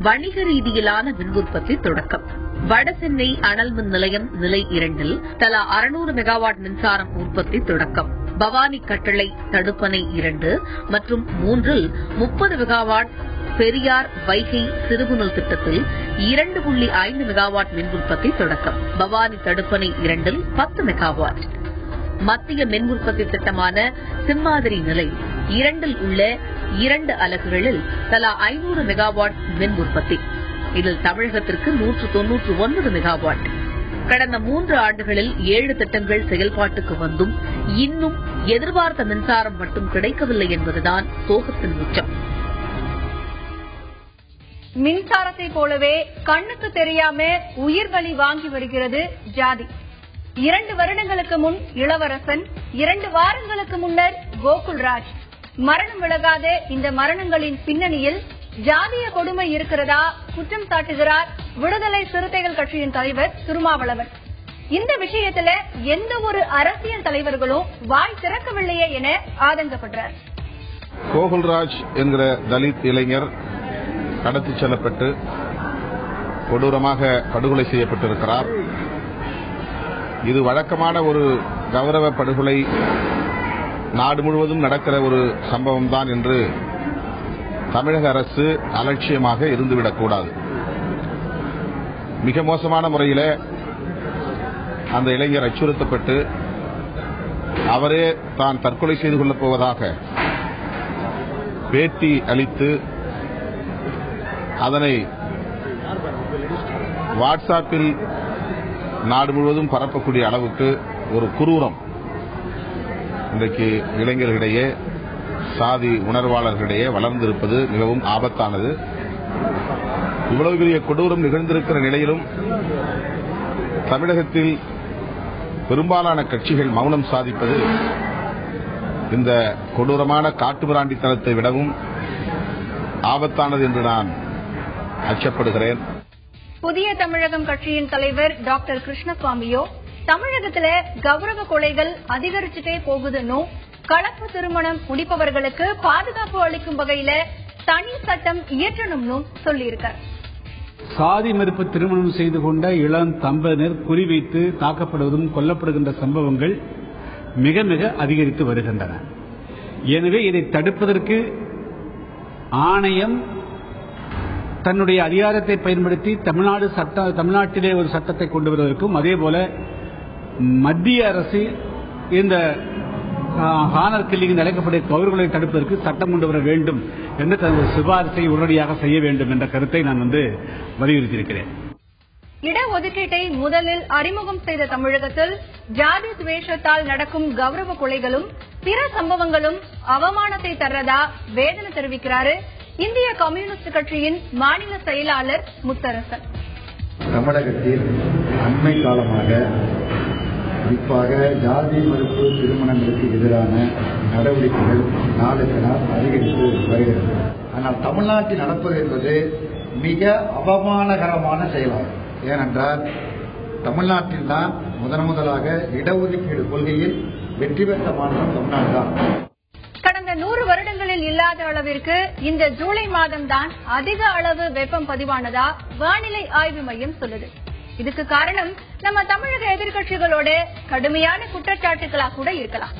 வணிக ரீதியிலான மின் உற்பத்தி தொடக்கம். வடசென்னை அனல் மின் நிலையம் நிலை 2 தலா 600 மெகாவாட் மின்சாரம் உற்பத்தி தொடக்கம். பவானி கட்டளை தடுப்பணை 2 மற்றும் 3 30 மெகாவாட் பெரியார் வைகை சிறுகுணல் திட்டத்தில் 2.5 மெகாவாட் மின் உற்பத்தி தொடக்கம். பவானி தடுப்பணை 2 10 மெகாவாட். மத்திய மின் உற்பத்தி திட்டமான சிம்மாதிரி நிலை 2 உள்ள 2 அலகுகளில் தலா 500 மெகாவாட் மின் உற்பத்தி. இதில் தமிழகத்திற்கு 199 மெகாவாட். கடந்த 3 ஆண்டுகளில் 7 திட்டங்கள் செயல்பாட்டுக்கு வந்தும் இன்னும் எதிர்பார்த்த மின்சாரம் மட்டும் கிடைக்கவில்லை என்பதுதான் சோகத்தின் உச்சம். மின்சாரத்தை போலவே கண்ணுக்கு தெரியாம உயிர் பலி வாங்கி வருகிறது ஜாதி. 2 வருடங்களுக்கு முன் இளவரசன், 2 வாரங்களுக்கு முன்னர் கோகுல்ராஜ், மரணம் விலகாத இந்த மரணங்களின் பின்னணியில் ஜாதிய கொடுமை இருக்கிறதா குற்றம் சாட்டுகிறார் விடுதலை சிறுத்தைகள் கட்சியின் தலைவர் திருமாவளவன். இந்த விஷயத்துல எந்த ஒரு அரசியல் தலைவர்களும் வாய் திறக்கவில்லையே என ஆதங்கப்படுறார். கோகுல்ராஜ் என்கிற தலித் இளைஞர் கடத்திச் செல்லப்பட்டு கொடூரமாக படுகொலை செய்யப்பட்டிருக்கிறார். இது வழக்கமான ஒரு கௌரவ படுகொலை, நாடு முழுவதும் நடக்கிற ஒரு சம்பவம் தான் என்று தமிழக அரசு அலட்சியமாக இருந்துவிடக்கூடாது. மிக மோசமான முறையில் அந்த இளைஞர் அச்சுறுத்தப்பட்டு அவரே தான் தற்கொலை செய்து கொள்ளப் போவதாக பேட்டி அளித்து அதனை வாட்ஸ்அப்பில் நாடு முழுவதும் பரப்பக்கூடிய அளவுக்கு ஒரு குரூரம் இன்றைக்கு இளைஞர்களிடையே, சாதி உணர்வாளர்களிடையே வளர்ந்திருப்பது மிகவும் ஆபத்தானது. இவ்வளவு பெரிய கொடூரம் நிகழ்ந்திருக்கிற நிலையிலும் தமிழகத்தில் பெரும்பாலான கட்சிகள் மௌனம் சாதிப்பது இந்த கொடூரமான காட்டுமிராண்டித்தனத்தை விடவும் ஆபத்தானது என்று நான் அச்சப்படுகிறேன். புதிய தமிழகம் கட்சியின் தலைவர் டாக்டர் கிருஷ்ணசுவாமியோ தமிழகத்துல கௌரவ கொலைகள் அதிகரிச்சுட்டே போகுதுன்னு, கலப்பு திருமணம் முடிப்பவர்களுக்கு பாதுகாப்பு அளிக்கும் வகையில தனி சட்டம் இயற்றணும்னு சொல்லியிருக்கார். சாதி மறுப்பு திருமணம் செய்து கொண்ட இளம் தம்பதியினர் குறிவைத்து தாக்கப்படுவதும் கொல்லப்படுகின்ற சம்பவங்கள் மிக மிக அதிகரித்து வருகின்றன. எனவே இதை தடுப்பதற்கு ஆணையம் தன்னுடைய அதிகாரத்தை பயன்படுத்தி தமிழ்நாட்டிலே ஒரு சட்டத்தை கொண்டு வருவதற்கும், அதேபோல மத்திய அரசு இந்த ஹானர் கில்லிங் நடக்கக்கூடிய தவறுகளை தடுப்பதற்கு சட்டம் கொண்டு வர வேண்டும் என்று தனது சிபாரிசை உடனடியாக செய்ய வேண்டும் என்ற கருத்தை நான் வலியுறுத்தியிருக்கிறேன். இடஒதுக்கீட்டை முதலில் அறிமுகம் செய்த தமிழகத்தில் ஜாதி துவேஷத்தால் நடக்கும் கௌரவ கொலைகளும் பிற சம்பவங்களும் அவமானத்தை தர்றதா வேதனை தெரிவிக்கிறார் இந்திய கம்யூனிஸ்ட் கட்சியின் மாநில செயலாளர் முத்தரசன். தமிழகத்தில் அண்மை காலமாக குறிப்பாக ஜாதி மறுப்பு திருமணங்களுக்கு எதிரான நடவடிக்கைகள் நாளுக்கு நாள் அதிகரித்து வருகிறது. ஆனால் தமிழ்நாட்டில் நடப்பது என்பது மிக அவமானகரமான செயலாகும். ஏனென்றால் தமிழ்நாட்டில் தான் முதலாக இடஒதுக்கீடு கொள்கையில் வெற்றி பெற்ற மாநிலம் தமிழ்நாடு தான். கடந்த 100 வருடங்களில் இல்லாத அளவிற்கு இந்த ஜூலை மாதம் தான் அதிக அளவு வெப்பம் பதிவானதா வானிலை ஆய்வு மையம் சொல்லுது. இதுக்கு காரணம் நம்ம தமிழக எதிர்கட்சிகளோட கடுமையான குற்றச்சாட்டுகளா கூட இருக்கலாம்.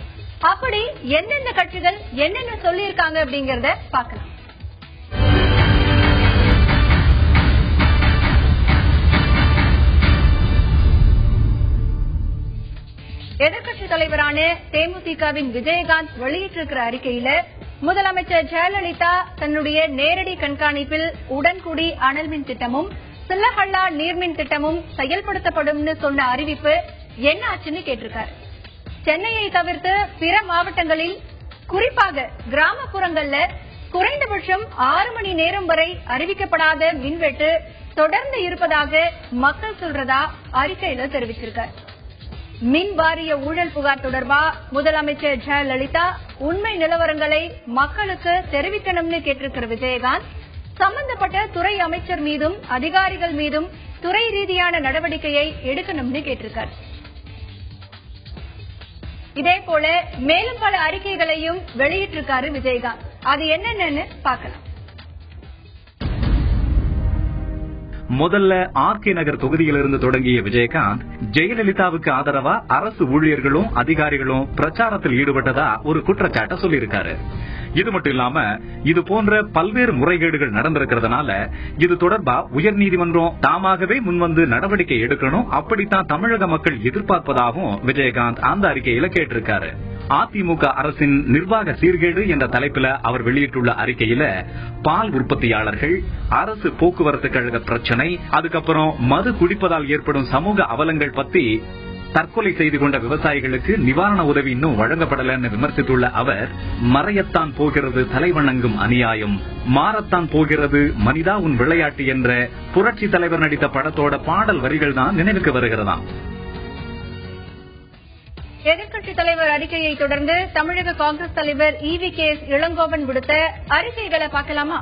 அப்படி எந்தெந்த கட்சிகள் என்னென்ன சொல்லியிருக்காங்க அப்படிங்கறத பார்க்கலாம். எதிர்கட்சித் தலைவரான தேமுதிகவின் விஜயகாந்த் வெளியிட்டிருக்கிற அறிக்கையில முதலமைச்சர் ஜெயலலிதா தன்னுடைய நேரடி கண்காணிப்பில் உடன்குடி அனல்மின் திட்டமும் சில்லஹள்ளா நீர்மின் திட்டமும் செயல்படுத்தப்படும் சொன்ன அறிவிப்பு என்ன ஆச்சுன்னு கேட்டிருக்காரு. சென்னையை தவிர்த்து பிற மாவட்டங்களில் குறிப்பாக கிராமப்புறங்கள்ல குறைந்தபட்சம் 6 மணி நேரம் வரை அறிவிக்கப்படாத மின்வெட்டு தொடர்ந்து இருப்பதாக மக்கள் சொல்றதா அறிக்கையில தெரிவிச்சிருக்காரு. மின் வாரிய ஊழல் புகார் தொடர்பா முதலமைச்சர் ஜெயலலிதா உண்மை நிலவரங்களை மக்களுக்கு தெரிவிக்கணும்னு கேட்டிருக்கிற விஜயகாந்த் சம்பந்தப்பட்ட துறை அமைச்சர் மீதும் அதிகாரிகள் மீதும் துறை ரீதியான நடவடிக்கையை எடுக்கணும்னு கேட்டிருக்கார். இதேபோல மேலும் பல அறிக்கைகளையும் வெளியிட்டிருக்காரு விஜயகாந்த். அது என்னென்னு பார்க்கலாம். முதல்ல ஆர்கே நகர் தொகுதியிலிருந்து தொடங்கிய விஜயகாந்த் ஜெயலலிதாவுக்கு ஆதரவா அரசு ஊழியர்களும் அதிகாரிகளும் பிரச்சாரத்தில் ஈடுபட்டதா ஒரு குற்றச்சாட்டை சொல்லியிருக்காரு. இது மட்டும் இல்லாம இது போன்ற பல்வேறு முறைகேடுகள் நடந்திருக்கிறதுனால இது தொடர்பா உயர்நீதிமன்றம் தாமாகவே முன்வந்து நடவடிக்கை எடுக்கணும், அப்படித்தான் தமிழக மக்கள் எதிர்பார்ப்பதாகவும் விஜயகாந்த் அந்த அறிக்கையில கேட்டிருக்காரு. அதிமுக அரசின் நிர்வாக சீர்கேடு என்ற தலைப்பில் அவர் வெளியிட்டுள்ள அறிக்கையில பால் உற்பத்தியாளர்கள், அரசு போக்குவரத்து கழக பிரச்சனை, அதுக்கப்புறம் மது குடிப்பதால் ஏற்படும் சமூக அவலங்கள் பத்தி தற்கொலை செய்து கொண்ட விவசாயிகளுக்கு நிவாரண உதவி இன்னும் வழங்கப்படலன்னு விமர்சித்துள்ள அவர், மறையத்தான் போகிறது தலைவணங்கும் அநியாயம், மாறத்தான் போகிறது மனிதா உன் விளையாட்டு என்ற புரட்சி தலைவர் நடித்த படத்தோட பாடல் வரிகள் தான் நினைவுக்கு வருகிறதாம். எதிர்க்கட்சித் தலைவர் அறிக்கையை தொடர்ந்து தமிழக காங்கிரஸ் தலைவர் EVKS இளங்கோவன் விடுத்த அறிக்கைகளை பார்க்கலாமா?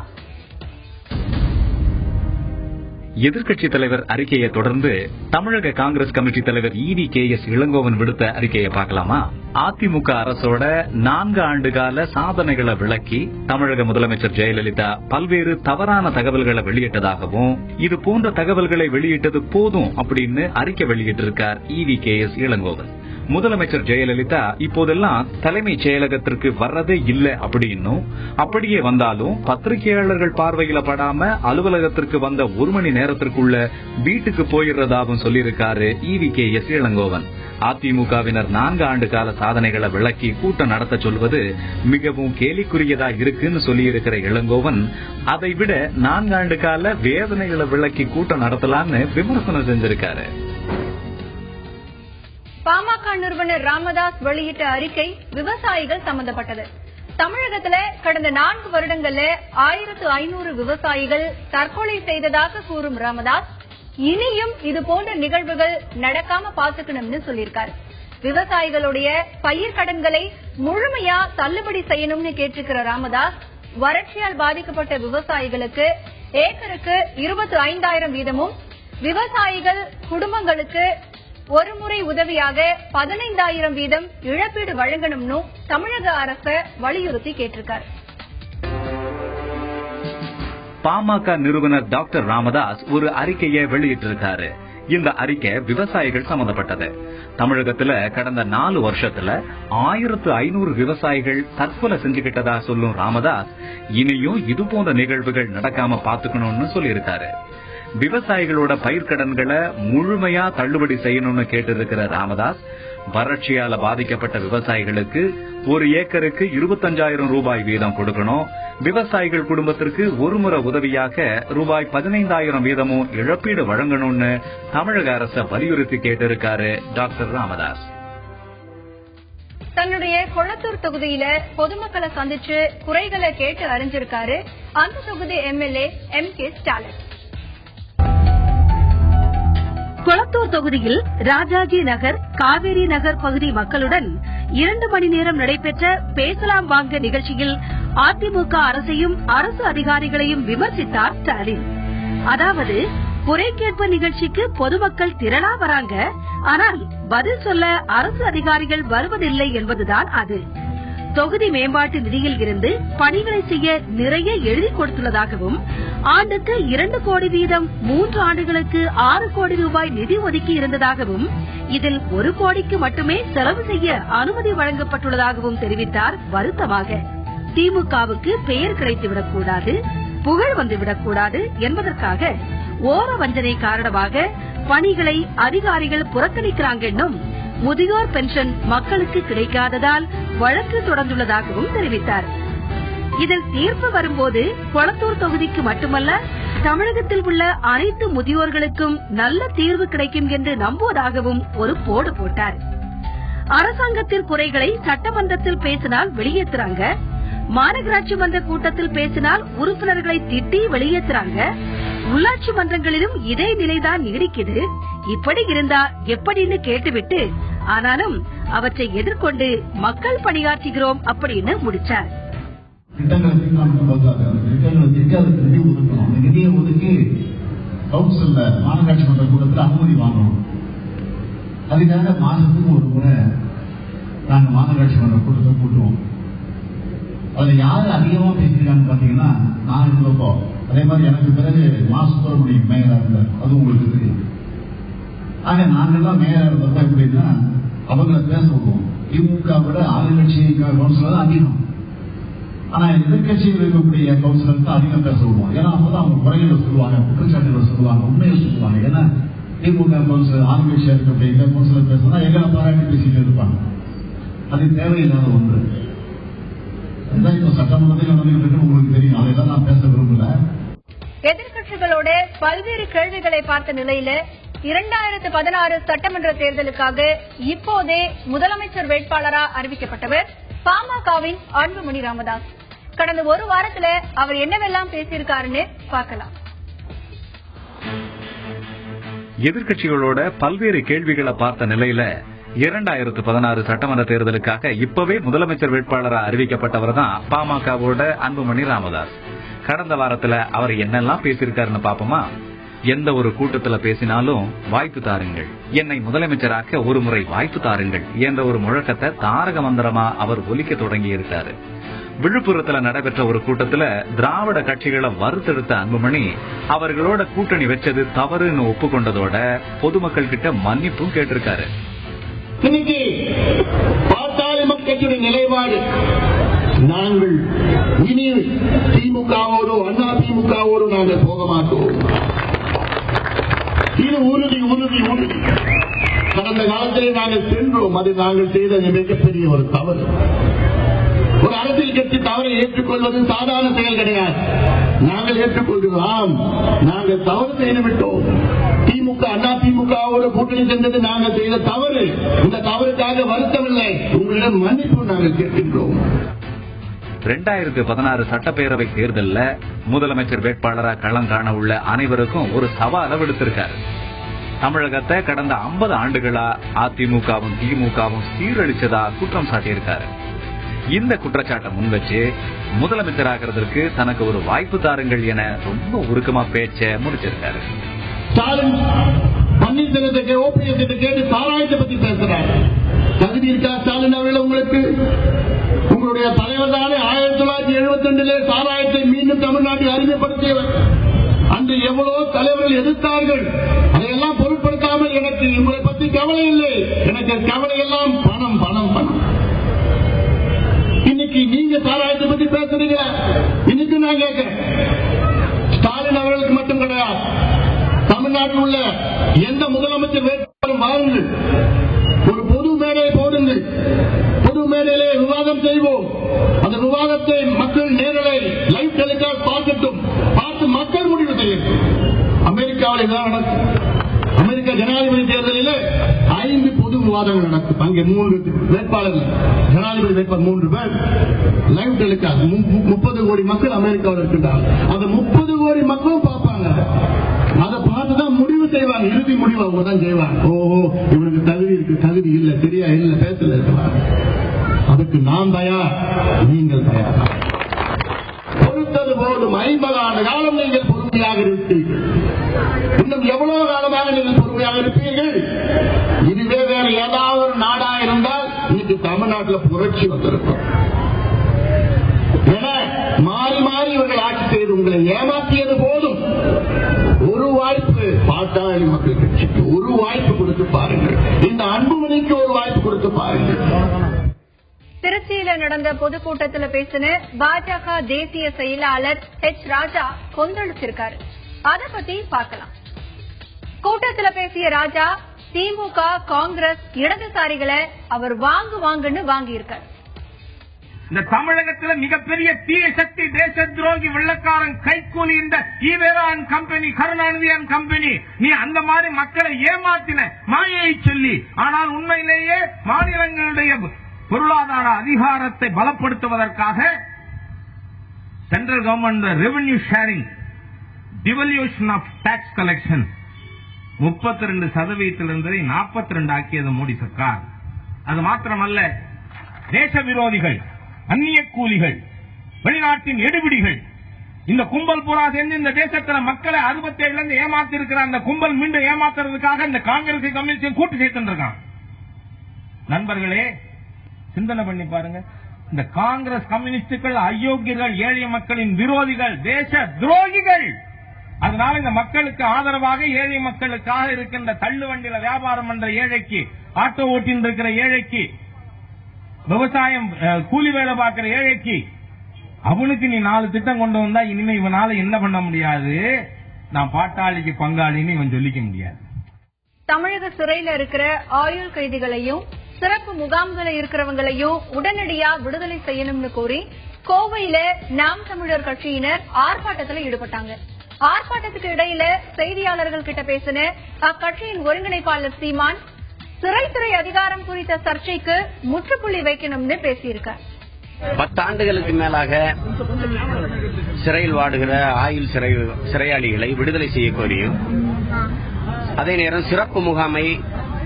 எதிர்க்கட்சித் தலைவர் அறிக்கையை தொடர்ந்து தமிழக காங்கிரஸ் கமிட்டி தலைவர் EVKS இளங்கோவன் விடுத்த அறிக்கையை பார்க்கலாமா? அதிமுக அரசோட 4 ஆண்டுகால சாதனைகளை விளக்கி தமிழக முதலமைச்சர் ஜெயலலிதா பல்வேறு தவறான தகவல்களை வெளியிட்டதாகவும் இது போன்ற தகவல்களை வெளியிட்டது போதும் அப்படின்னு அறிக்கை வெளியிட்டிருக்கார் EVKS இளங்கோவன். முதலமைச்சர் ஜெயலலிதா இப்போதெல்லாம் தலைமைச் செயலகத்திற்கு வர்றதே இல்லை அப்படின்னும், அப்படியே வந்தாலும் பத்திரிகையாளர்கள் பார்வையில படாம அலுவலகத்திற்கு வந்த 1 மணி நேரத்திற்குள்ள வீட்டுக்கு போயிடுறதாகவும் சொல்லியிருக்காரு EVKS இளங்கோவன். அதிமுகவினர் 4 ஆண்டு கால சாதனைகளை விளக்கி கூட்டம் நடத்த சொல்வது மிகவும் கேலிக்குரியதா இருக்குன்னு சொல்லியிருக்கிற இளங்கோவன் அதை விட 4 ஆண்டு கால வேதனைகளை விளக்கி கூட்டம் நடத்தலாம்னு விமர்சனம் செஞ்சிருக்காரு. பாமக நிறுவனர் ராமதாஸ் வெளியிட்ட அறிக்கை விவசாயிகள் சம்பந்தப்பட்டது. தமிழகத்துல கடந்த 4 வருடங்கள்ல 1500 விவசாயிகள் தற்கொலை செய்ததாக கூறும் ராமதாஸ் இனியும் இது போன்ற நிகழ்வுகள் நடக்காம பாத்துக்கணும்னு சொல்லியிருக்காரு. விவசாயிகளுடைய பயிர் கடன்களை முழுமையா தள்ளுபடி செய்யணும்னு கேட்டிருக்கிற ராமதாஸ் வறட்சியால் பாதிக்கப்பட்ட விவசாயிகளுக்கு ஏக்கருக்கு 25,000 வீதமும், விவசாயிகள் குடும்பங்களுக்கு ஒரு முறை உதவியாக 15,000 வீதம் இழப்பீடு வழங்கணும்னு தமிழக அரசை வலியுறுத்தி கேட்டிருக்காரு. பாமக நிறுவனர் டாக்டர் ராமதாஸ் ஒரு அறிக்கையை வெளியிட்டிருக்காரு. இந்த அறிக்கை விவசாயிகள் சம்பந்தப்பட்டது. தமிழகத்துல கடந்த 4 வருஷத்துல 1500 விவசாயிகள் தற்கொலை செஞ்சுக்கிட்டதா சொல்லும் ராமதாஸ் இனியும் இது போன்ற நிகழ்வுகள் நடக்காம பாத்துக்கணும்னு சொல்லியிருக்காரு. விவசாயிகளோட பயிர்க்கடன்களை முழுமையா தள்ளுபடி செய்யணும்னு கேட்டிருக்கிற ராமதாஸ் வறட்சியால பாதிக்கப்பட்ட விவசாயிகளுக்கு ஒரு ஏக்கருக்கு 25,000 ரூபாய் வீதம் கொடுக்கணும், விவசாயிகள் குடும்பத்திற்கு ஒரு முறை உதவியாக ரூபாய் 15,000 வீதமும் இழப்பீடு வழங்கணும்னு தமிழக அரசை வலியுறுத்தி கேட்டிருக்காரு டாக்டர் ராமதாஸ். தன்னுடைய கொளத்தூர் தொகுதியில பொதுமக்களை சந்திச்சு குறைகளை கேட்டு அறிஞ்சிருக்காரு அந்த தொகுதி MLA MK ஸ்டாலின். கொளத்தூர் தொகுதியில் ராஜாஜி நகர், காவேரி நகர் பகுதி மக்களுடன் 2 மணி நேரம் நடைபெற்ற பேசலாம் வாங்க நிகழ்ச்சியில் அதிமுக அரசையும் அரசு அதிகாரிகளையும் விமர்சித்தார் ஸ்டாலின். அதாவது குறை கேட்பு நிகழ்ச்சிக்கு பொதுமக்கள் திரளா வராங்க, ஆனால் பதில் சொல்ல அரசு அதிகாரிகள் வருவதில்லை என்பதுதான் அது. தொகுதி மேம்பாட்டு நிதியில் இருந்து பணிகளை செய்ய நிறைய எழுதி கொடுத்துள்ளதாகவும், ஆண்டுக்கு 2 கோடி வீதம் 3 ஆண்டுகளுக்கு 6 கோடி ரூபாய் நிதி ஒதுக்கி இருந்ததாகவும், இதில் 1 கோடிக்கு மட்டுமே செலவு செய்ய அனுமதி வழங்கப்பட்டுள்ளதாகவும் தெரிவித்தார் வருத்தமாக. திமுகவுக்கு பெயர் கிடைத்துவிடக் கூடாது, புகழ் வந்துவிடக்கூடாது என்பதற்காக ஓர வஞ்சனை காரணமாக பணிகளை அதிகாரிகள் புறக்கணிக்கிறாங்கன்னும், முதியோர் பென்ஷன் மக்களுக்கு கிடைக்காததால் வழக்கு தொடர்ந்துள்ளதாகவும் தெரிவித்தார். இதில் தீர்ப்பு வரும்போது கொளத்தூர் தொகுதிக்கு மட்டுமல்ல தமிழகத்தில் உள்ள அனைத்து முதியோர்களுக்கும் நல்ல தீர்வு கிடைக்கும் என்று நம்புவதாகவும் ஒரு போடு போட்டார். அரசாங்கத்தின் குறைகளை சட்டமன்றத்தில் பேசினால் வெளியேற்றுறாங்க, மாநகராட்சி மன்ற கூட்டத்தில் பேசினால் உறுப்பினர்களை திட்டி வெளியேற்றுறாங்க, உள்ளாட்சி மன்றங்களிலும் இதே நிலைதான் நீடிக்குது, இப்படி இருந்தா எப்படின்னு கேட்டுவிட்டு ஆனாலும் அவற்றை எதிர்கொண்டு மக்கள் பணியாற்றுகிறோம் அப்படின்னு முடிச்சார். நிதியை ஒதுக்கி கவுன்சில் மாநகராட்சி மன்ற கூட்டத்தில் அனுமதி வாங்கணும். அதுக்காக மாசத்துக்கு ஒரு முறை நாங்க மாநகராட்சி மன்ற கூட்டத்தை கூட்டுவோம். அதுல யாரு அதிகமா பேசிருக்காங்க பாத்தீங்கன்னா நான் இருந்தப்போ, அதே மாதிரி எனக்கு பிறகு மா சுப்பிரமணியம் மேயரா இருந்தார், அது உங்களுக்கு தெரியும். ஆக நாங்கெல்லாம் மேயரா இருந்தப்ப எப்படின்னா அவங்களை பேச விடுவோம். திமுக விட ஆளுங்கட்சி கவுன்சிலர் அதிகம், ஆனா எதிர்கட்சியில் இருக்கக்கூடிய கவுன்சிலருக்கு அதிகம் பேச விடுவோம். ஏன்னா அப்பதான் அவங்க குறைகளை சொல்லுவாங்க, குற்றச்சாட்டுகளை சொல்லுவாங்க, உண்மையை சொல்லுவாங்க. ஏன்னா திமுக கவுன்சிலர் ஆளுங்கட்சியா இருக்கக்கூடிய கவுன்சிலர் பேசுனா எங்களை பாராட்டி பேசிட்டு இருப்பாங்க. அது தேவையில்லாத ஒன்று. அதுதான் இப்ப சட்டமன்றத்தில் நடந்துகிட்டு உங்களுக்கு தெரியும். அதைதான் நான் பேச விரும்பல. எதிர்கட்சிகளோட பல்வேறு கேள்விகளை பார்த்த நிலையில 2016 சட்டமன்ற தேர்தலுக்காக இப்போதே முதலமைச்சர் வேட்பாளரா அறிவிக்கப்பட்டவர் பாமகவின் அன்புமணி ராமதாஸ். கடந்த ஒரு வாரத்துல அவர் என்னவெல்லாம் பேசியிருக்காருன்னு பார்க்கலாம். எதிர்கட்சிகளோட பல்வேறு கேள்விகளை பார்த்த நிலையில 2016 சட்டமன்ற தேர்தலுக்காக இப்பவே முதலமைச்சர் வேட்பாளராக அறிவிக்கப்பட்டவர் தான் பாமகவோட அன்புமணி ராமதாஸ். கடந்த வாரத்துல அவர் என்னெல்லாம் பேசியிருக்காருன்னு பாப்போமா? எந்த ஒரு கூட்டத்துல பேசினாலும் வாய்ப்பு தாருங்கள், என்னை முதலமைச்சராக்க ஒரு முறை வாய்ப்பு தாருங்கள் என்ற ஒரு முழக்கத்தை தாரக மந்திரமா அவர் ஒலிக்க தொடங்கி இருக்காரு. விழுப்புரத்துல நடைபெற்ற ஒரு கூட்டத்துல திராவிட கட்சிகளை வறுத்தெடுத்த அன்புமணி அவர்களோட கூட்டணி வச்சது தவறுன்னு ஒப்புக்கொண்டதோட பொதுமக்கள் கிட்ட மன்னிப்பும் கேட்டிருக்காரு. இன்னைக்கு பாட்டாளி மக்களுடைய நிலைப்பாடு, நாங்கள் இனி திமுகவோடு அண்ணா திமுகவோடு நாங்கள் போக மாட்டோம். இது உறுதி உறுதி உறுதி. கடந்த காலத்திலே நாங்கள் சென்றோம், அது நாங்கள் செய்த மிகப்பெரிய ஒரு தவறு. ஒரு அரசியல் கட்சி தவறை ஏற்றுக்கொள்வது சாதாரண செயல் கிடையாது. நாங்கள் ஏற்றுக்கொள்கிறோம், நாங்கள் தவறு செய்துவிட்டோம். திமுக அண்ணா திமுகவோடு கூட்டணி சென்றது நாங்கள் செய்த தவறு. இந்த தவறுக்காக வருத்தமில்லை, உங்களிடம் மன்னிப்பு நாங்கள் கேட்கின்றோம். 2016 சட்டப்பேரவை தேர்தல்ல முதலமைச்சர் வேட்பாளராக களம் காண உள்ள அனைவருக்கும் ஒரு சவாலை விடுத்திருக்காரு. தமிழகத்தை கடந்த 50 ஆண்டுகளா அதிமுகவும் திமுகவும் சீரழிச்சதா குற்றம் சாட்டியிருக்காரு. இந்த குற்றச்சாட்டை முன்வச்சு முதலமைச்சராகிறதுக்கு தனக்கு ஒரு வாய்ப்பு தாருங்கள் என ரொம்ப உருக்கமா பேச்ச முடிச்சிருக்காரு. ஸ்டாலின் பன்னீர்செல்வத்தை ஓபிஎஸ் கேட்டு சாராயத்தை பத்தி பேசுறாரு. தகுதி இருக்கா ஸ்டாலின் அவர்கள்? உங்களுக்கு உங்களுடைய தலைவர் தானே 1972 சாராயத்தை மீண்டும் தமிழ்நாட்டில் அறிமுகப்படுத்தியவர். அன்று எவ்வளவு தலைவர்கள் எதிர்த்தார்கள், அதையெல்லாம் பொருட்படுத்தாமல் எனக்கு உங்களை பற்றி கவலை இல்லை, எனக்கு கவலை எல்லாம் பணம் பணம் பணம். இன்னைக்கு நீங்க சாராயத்தை பத்தி பேசுறீங்க. இன்னைக்கு நான் கேட்கிறேன், ஸ்டாலின் அவர்களுக்கு மட்டும் கிடையாது, தமிழ்நாட்டில் உள்ள எந்த முதலமைச்சர் வேட்பாளரும் வாருங்கள், ஒரு பொது மேடையை போடுங்கள், பொது மேடையிலே விவாதம் செய்வோம். அந்த விவாதத்தை மக்கள் நேரலை லைவ் டெலிகாஸ்ட் பார்க்கட்டும், பார்த்து மக்கள் முடிவு செய்யட்டும். அமெரிக்காவில் தான் நடக்கும். அமெரிக்க ஜனாதிபதி தேர்தலில் 5 பொது விவாதங்கள் நடக்கும். அங்கே 3 வேட்பாளர்கள், ஜனாதிபதி வேட்பாளர் 3 பேர், லைவ் டெலிகாஸ்ட். 30 கோடி மக்கள் அமெரிக்காவில் இருக்கின்றார்கள். அந்த 30 கோடி மக்களும் பார்ப்பாங்க. அதை பார்த்துதான் முடிவு செய்வாங்க. இறுதி முடிவு அவங்க தான் செய்வாங்க. ஓஹோ, இவனுக்கு தகுதி இருக்கு, தகுதி இல்ல, சரியா இல்ல, பேசல இருக்கலாம். அதுக்கு நான் தயார், நீங்கள் தயார். பொறுத்தது போதும் 50 ஆண்டு காலம் நீங்கள் பொறுமையாக இருப்பீர்கள். இன்னும் எவ்வளவு காலமாக நீங்கள் பொறுமையாக இருப்பீர்கள்? இதுவே வேற ஏதாவது ஒரு நாடா இருந்தால் இன்னைக்கு தமிழ்நாட்டில் புரட்சி வந்திருக்கும். என மாறி மாறி இவர்கள் ஆட்சி செய்து உங்களை ஏமாற்றியது போதும். ஒரு வாய்ப்பு பாட்டாளி மக்கள் கட்சிக்கு ஒரு வாய்ப்பு கொடுத்து பாருங்கள். இந்த அன்புமணிக்கு ஒரு வாய்ப்பு கொடுத்து பாருங்கள். திருச்சியில நடந்த பொதுக்கூட்டத்தில் பேசின பாஜக தேசிய செயலாளர் எச் ராஜா கொந்தளிச்சிருக்காரு. அத பத்தி பார்க்கலாம். கூட்டத்தில் பேசிய ராஜா திமுக காங்கிரஸ் இடதுசாரிகளை அவர் வாங்குன்னு வாங்கியிருக்காரு. இந்த தமிழகத்தில் மிகப்பெரிய தீய சக்தி, தேச துரோகி, வெள்ளக்காரன், கைக்கூலி இந்த ஈவேரான் கம்பெனி, கருணாநிதியான் கம்பெனி. நீ அந்த மாதிரி மக்களை ஏமாத்தின மாயை சொல்லி, ஆனால் உண்மையிலேயே மாநிலங்களுடைய பொருளாதார அதிகாரத்தை பலப்படுத்துவதற்காக central government revenue sharing, devolution of tax collection 32% 42 ஆக்கியது மோடி சர்க்கார். அது மாத்திரமல்ல, தேச விரோதிகள், அந்நிய கூலிகள், வெளிநாட்டின் எடுபிடிகள், இந்த கும்பல் பூரா சேர்ந்து இந்த தேசத்தில் மக்களை 67 ஏமாத்தி இருக்கிற அந்த கும்பல் மீண்டும் ஏமாத்துறதுக்காக இந்த காங்கிரஸ் கம்யூனிஸ்ட் கூட்டு சேர்த்துருக்கான். நண்பர்களே, சிந்தனை பண்ணி பாருங்க. இந்த காங்கிரஸ் கம்யூனிஸ்டுகள் அயோக்கியர்கள், ஏழை மக்களின் விரோதிகள், தேச துரோகிகள். அதனால இந்த மக்களுக்கு ஆதரவாக ஏழை மக்களுக்காக இருக்கின்ற தள்ளு வண்டியில வியாபாரம் பண்ற ஏழைக்கு, ஆட்டோ ஓட்டின் இருக்கிற ஏழைக்கு, விவசாயம் கூலி வேலை பார்க்கிற ஏழைக்கு, அவனுக்கு நீ 4 திட்டம் கொண்டு வந்தா இனிமே இவனால என்ன பண்ண முடியாது, நான் பாட்டாளிக்கு பங்காளின்னு இவன் சொல்லிக்க முடியாது. தமிழக சிறையில இருக்கிற ஆயுள் கைதிகளையும் சிறப்பு முகாம்களை இருக்கிறவங்களையும் உடனடியா விடுதலை செய்யணும்னு கோரி கோவையில நாம் தமிழர் கட்சியினர் ஆர்ப்பாட்டத்தில் ஈடுபட்டாங்க. ஆர்ப்பாட்டத்துக்கு இடையில செய்தியாளர்கள் கிட்ட பேசின அக்கட்சியின் ஒருங்கிணைப்பாளர் சீமான் சிறைத்துறை அதிகாரம் குறித்த சர்ச்சைக்கு முற்றுப்புள்ளி வைக்கணும்னு பேசியிருக்கார். 10 ஆண்டுகளுக்கு மேலாக சிறையில் வாடுகிற ஆயுள் சிறையாளிகளை விடுதலை செய்ய கோரியும், அதே நேரம் சிறப்பு முகாமை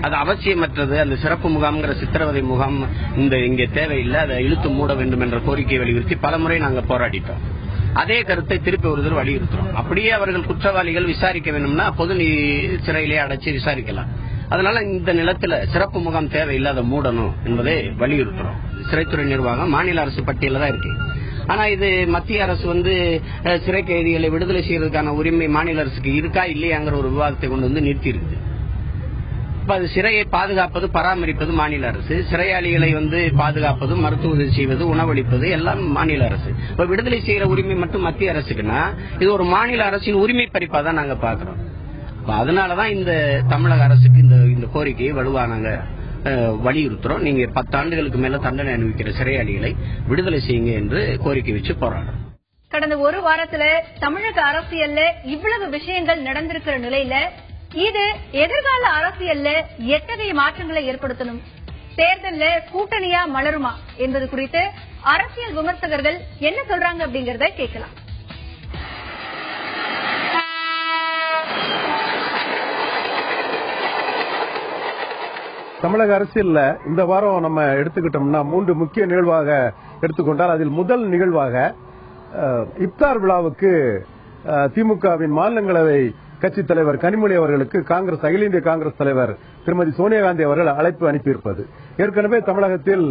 அது அவசியமற்றது. அந்த சிறப்பு முகாம்ங்கிற சித்திரவதை முகாம் இங்கே தேவையில்லை, அதை இழுத்து மூட வேண்டும் என்ற கோரிக்கையை வலியுறுத்தி பலமுறை நாங்கள் போராடிட்டோம். அதே கருத்தை திருப்பி ஒரு தடவை வலியுறுத்துறோம். அப்படியே அவர்கள் குற்றவாளிகள் விசாரிக்க வேண்டும்னா பொது சிறையிலே அடைச்சு விசாரிக்கலாம். அதனால இந்த நிலத்துல சிறப்பு முகாம் தேவையில்லை, அதை மூடணும் என்பதை வலியுறுத்துறோம். சிறைத்துறை நிர்வாகம் மாநில அரசு பட்டியல தான் இருக்கு. ஆனா இது மத்திய அரசு சிறை கைதிகளை விடுதலை செய்யறதுக்கான உரிமை மாநில அரசுக்கு இருக்கா இல்லையாங்கிற ஒரு விவாதத்தை கொண்டு நிறுத்தி இருக்குது. அது சிறையை பாதுகாப்பது பராமரிப்பது மாநில அரசு, சிறையாளிகளை பாதுகாப்பது, மருத்துவ உதவி செய்வது, உணவளிப்பது எல்லாம் மாநில அரசு. இப்ப விடுதலை செய்யற உரிமை மட்டும் மத்திய அரசுக்குன்னா இது ஒரு மாநில அரசின் உரிமை பறிப்பா தான் நாங்க பாக்குறோம். அதனாலதான் இந்த தமிழக அரசுக்கு இந்த கோரிக்கையை வலுவா நாங்க வலியுறுத்துறோம். நீங்க 10 ஆண்டுகளுக்கு மேல தண்டனை அனுபவிக்கிற சிறையாளிகளை விடுதலை செய்யுங்க என்று கோரிக்கை வச்சு போராடுறோம். கடந்த ஒரு வாரத்துல தமிழக அரசியல்ல இவ்வளவு விஷயங்கள் நடந்திருக்கிற நிலையில இது எதிர்கால அரசியல்ல எத்தகைய மாற்றங்களை ஏற்படுத்தணும், தேர்தல்ல கூட்டணியா மலருமா என்பது குறித்து அரசியல் விமர்சகர்கள் என்ன சொல்றாங்க அப்படிங்கறத கேட்கலாம். தமிழக அரசியல்ல இந்த வாரம் நம்ம எடுத்துக்கிட்டோம்னா 3 முக்கிய நிகழ்வாக எடுத்துக்கொண்டால் அதில் முதல் நிகழ்வாக இப்தார் விழாவுக்கு திமுகவின் மாநிலங்களவை கட்சித் தலைவர் கனிமொழி அவர்களுக்கு அகில இந்திய காங்கிரஸ் தலைவர் திருமதி சோனியா காந்தி அவர்கள் அழைப்பு அனுப்பியிருப்பது. ஏற்கனவே தமிழகத்தில்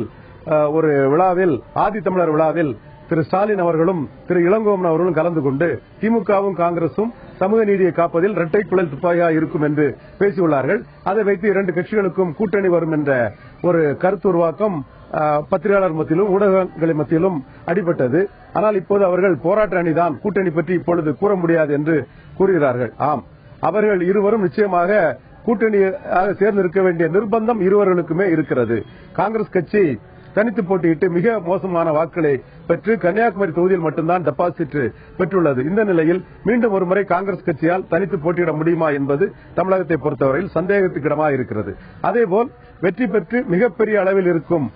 ஒரு விழாவில் ஆதி தமிழர் விழாவில் திரு ஸ்டாலின் அவர்களும் திரு இளங்கோவன் அவர்களும் கலந்து கொண்டு திமுகவும் காங்கிரசும் சமூக நீதியை காப்பதில் இரட்டை குழல் துப்பாக்கியாக இருக்கும் என்று பேசியுள்ளார்கள். அதை வைத்து 2 கட்சிகளுக்கும் கூட்டணி வரும் என்ற ஒரு கருத்து உருவாக்கம் பத்திரிகையாளர் மத்தியிலும் ஊடகங்களின் மத்தியிலும் அடிபட்டது. ஆனால் இப்போது அவர்கள் போராட்ட அணிதான், கூட்டணி பற்றி இப்பொழுது கூற முடியாது என்று கூறுகிறார்கள். ஆம், அவர்கள் இருவரும் நிச்சயமாக கூட்டணியாக சேர்ந்திருக்க வேண்டிய நிர்பந்தம் இருவர்களுக்குமே இருக்கிறது. காங்கிரஸ் கட்சி தனித்து போட்டியிட்டு மிக மோசமான வாக்குகளை பெற்று கன்னியாகுமரி தொகுதியில் மட்டும்தான் டெபாசிட் பெற்றுள்ளது. இந்த நிலையில் மீண்டும் ஒருமுறை காங்கிரஸ் கட்சியால் தனித்து போட்டியிட முடியுமா என்பது தமிழகத்தை பொறுத்தவரையில் சந்தேகத்துக்கிடமாக இருக்கிறது. அதேபோல் வெற்றி பெற்று மிகப்பெரிய அளவில் இருக்கும்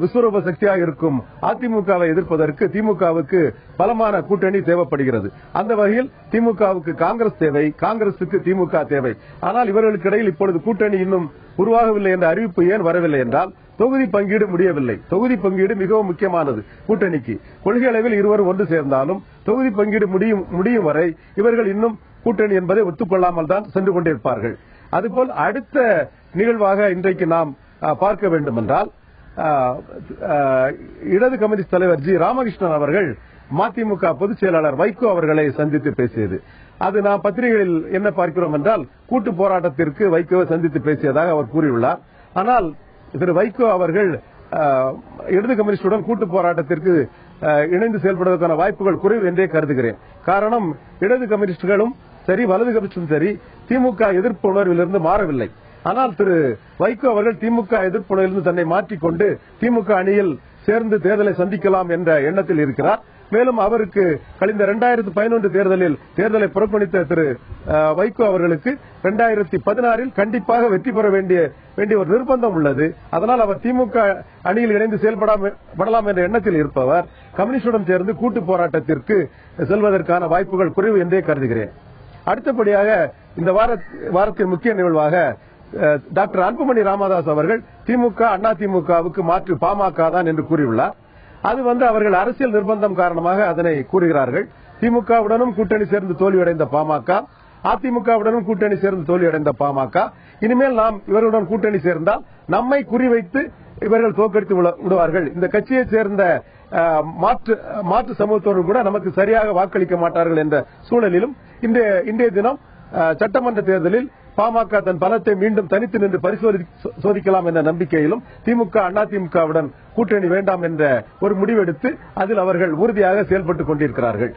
விஸ்வரூப சக்தியாக இருக்கும் அதிமுகவை எதிர்ப்பதற்கு திமுகவுக்கு பலமான கூட்டணி தேவைப்படுகிறது. அந்த வகையில் திமுகவுக்கு காங்கிரஸ் தேவை, காங்கிரசுக்கு திமுக தேவை. ஆனால் இவர்களுக்கு இடையில் இப்பொழுது கூட்டணி இன்னும் உருவாகவில்லை என்ற அறிவிப்பு ஏன் வரவில்லை என்றால் தொகுதி பங்கீடு முடியவில்லை. தொகுதி பங்கீடு மிகவும் முக்கியமானது கூட்டணிக்கு. கொள்கை அளவில் இருவரும் ஒன்று சேர்ந்தாலும் தொகுதி பங்கீடு முடியும் வரை இவர்கள் இன்னும் கூட்டணி என்பதை ஒத்துக்கொள்ளாமல் தான் சென்று கொண்டிருப்பார்கள். அதுபோல் அடுத்த நிகழ்வாக இன்றைக்கு நாம் பார்க்க வேண்டும் என்றால் இடது கம்யூனிஸ்ட் தலைவர் ஜி ராமகிருஷ்ணன் அவர்கள் மதிமுக பொதுச் செயலாளர் வைகோ அவர்களை சந்தித்து பேசியது. அது நாம் பத்திரிகைகளில் என்ன பார்க்கிறோம் என்றால் கூட்டு போராட்டத்திற்கு வைகோவை சந்தித்து பேசியதாக அவர் கூறியுள்ளார். ஆனால் திரு வைகோ அவர்கள் இடது கம்யூனிஸ்டுடன் கூட்டு போராட்டத்திற்கு இணைந்து செயல்படுவதற்கான வாய்ப்புகள் குறைவு என்றே கருதுகிறேன். காரணம், இடது கம்யூனிஸ்டுகளும் சரி வலது கம்யூனிஸ்டும் சரி திமுக எதிர்ப்பு உணர்விலிருந்து மாறவில்லை. ஆனால் திரு வைகோ அவர்கள் திமுக எதிர்ப்புணர்விலிருந்து தன்னை மாற்றிக்கொண்டு திமுக அணியில் சேர்ந்து தேர்தலை சந்திக்கலாம் என்ற எண்ணத்தில் இருக்கிறார். மேலும் அவருக்கு கழிந்த 2011 தேர்தலில் தேர்தலை புறக்கணித்த திரு வைகோ அவர்களுக்கு 2016 கண்டிப்பாக வெற்றி பெற வேண்டிய ஒரு நிர்பந்தம் உள்ளது. அதனால் அவர் திமுக அணியில் இணைந்து செயல்படலாம் என்ற எண்ணத்தில் இருப்பவர் கம்யூனிஸ்டுடன் சேர்ந்து கூட்டு போராட்டத்திற்கு செல்வதற்கான வாய்ப்புகள் குறைவு என்றே கருதுகிறேன். அடுத்தபடியாக இந்த வாரத்தின் முக்கிய நிகழ்வாக டாக்டர் அன்புமணி ராமதாஸ் அவர்கள் திமுக அண்ணா திமுகவுக்கு மாற்று பாமக தான் என்று கூறியுள்ளார். அது அவர்கள் அரசியல் நிர்பந்தம் காரணமாக அதனை கூறுகிறார்கள். திமுகவுடனும் கூட்டணி சேர்ந்து தோல்வியடைந்த பாமக, அதிமுகவுடனும் கூட்டணி சேர்ந்து தோல்வியடைந்த பாமக, இனிமேல் நாம் இவர்களுடன் கூட்டணி சேர்ந்தால் நம்மை குறிவைத்து இவர்கள் தோற்கடித்து விடுவார்கள். இந்த கட்சியை சேர்ந்த மாற்று சமூகத்தோடு கூட நமக்கு சரியாக வாக்களிக்க மாட்டார்கள் என்ற சூழலிலும் இன்றைய தினம் சட்டமன்ற தேர்தலில் பாமக தன் பலத்தை மீண்டும் தனித்து நின்று பரிசோதிக்கலாம் என்ற நம்பிக்கையிலும் திமுக அதிமுகவுடன் கூட்டணி வேண்டாம் என்ற ஒரு முடிவெடுத்து அதில் அவர்கள் உறுதியாக செயல்பட்டுக் கொண்டிருக்கிறார்கள்.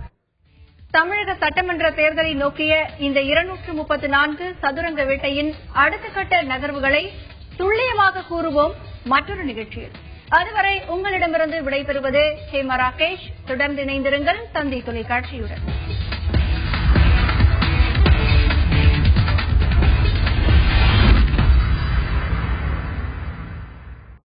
தமிழக சட்டமன்ற தேர்தலை நோக்கிய இந்த 234 சதுரங்க வேட்டையின் அடுத்த கட்ட நகர்வுகளை துல்லியமாக கூறுவோம் மற்றொரு நிகழ்ச்சியில். அதுவரை உங்களிடமிருந்து விடைபெறுவது ஹேமா ராகேஷ். தொடர்ந்து இணைந்திருங்கள் தந்தி தொலைக்காட்சியுடன்.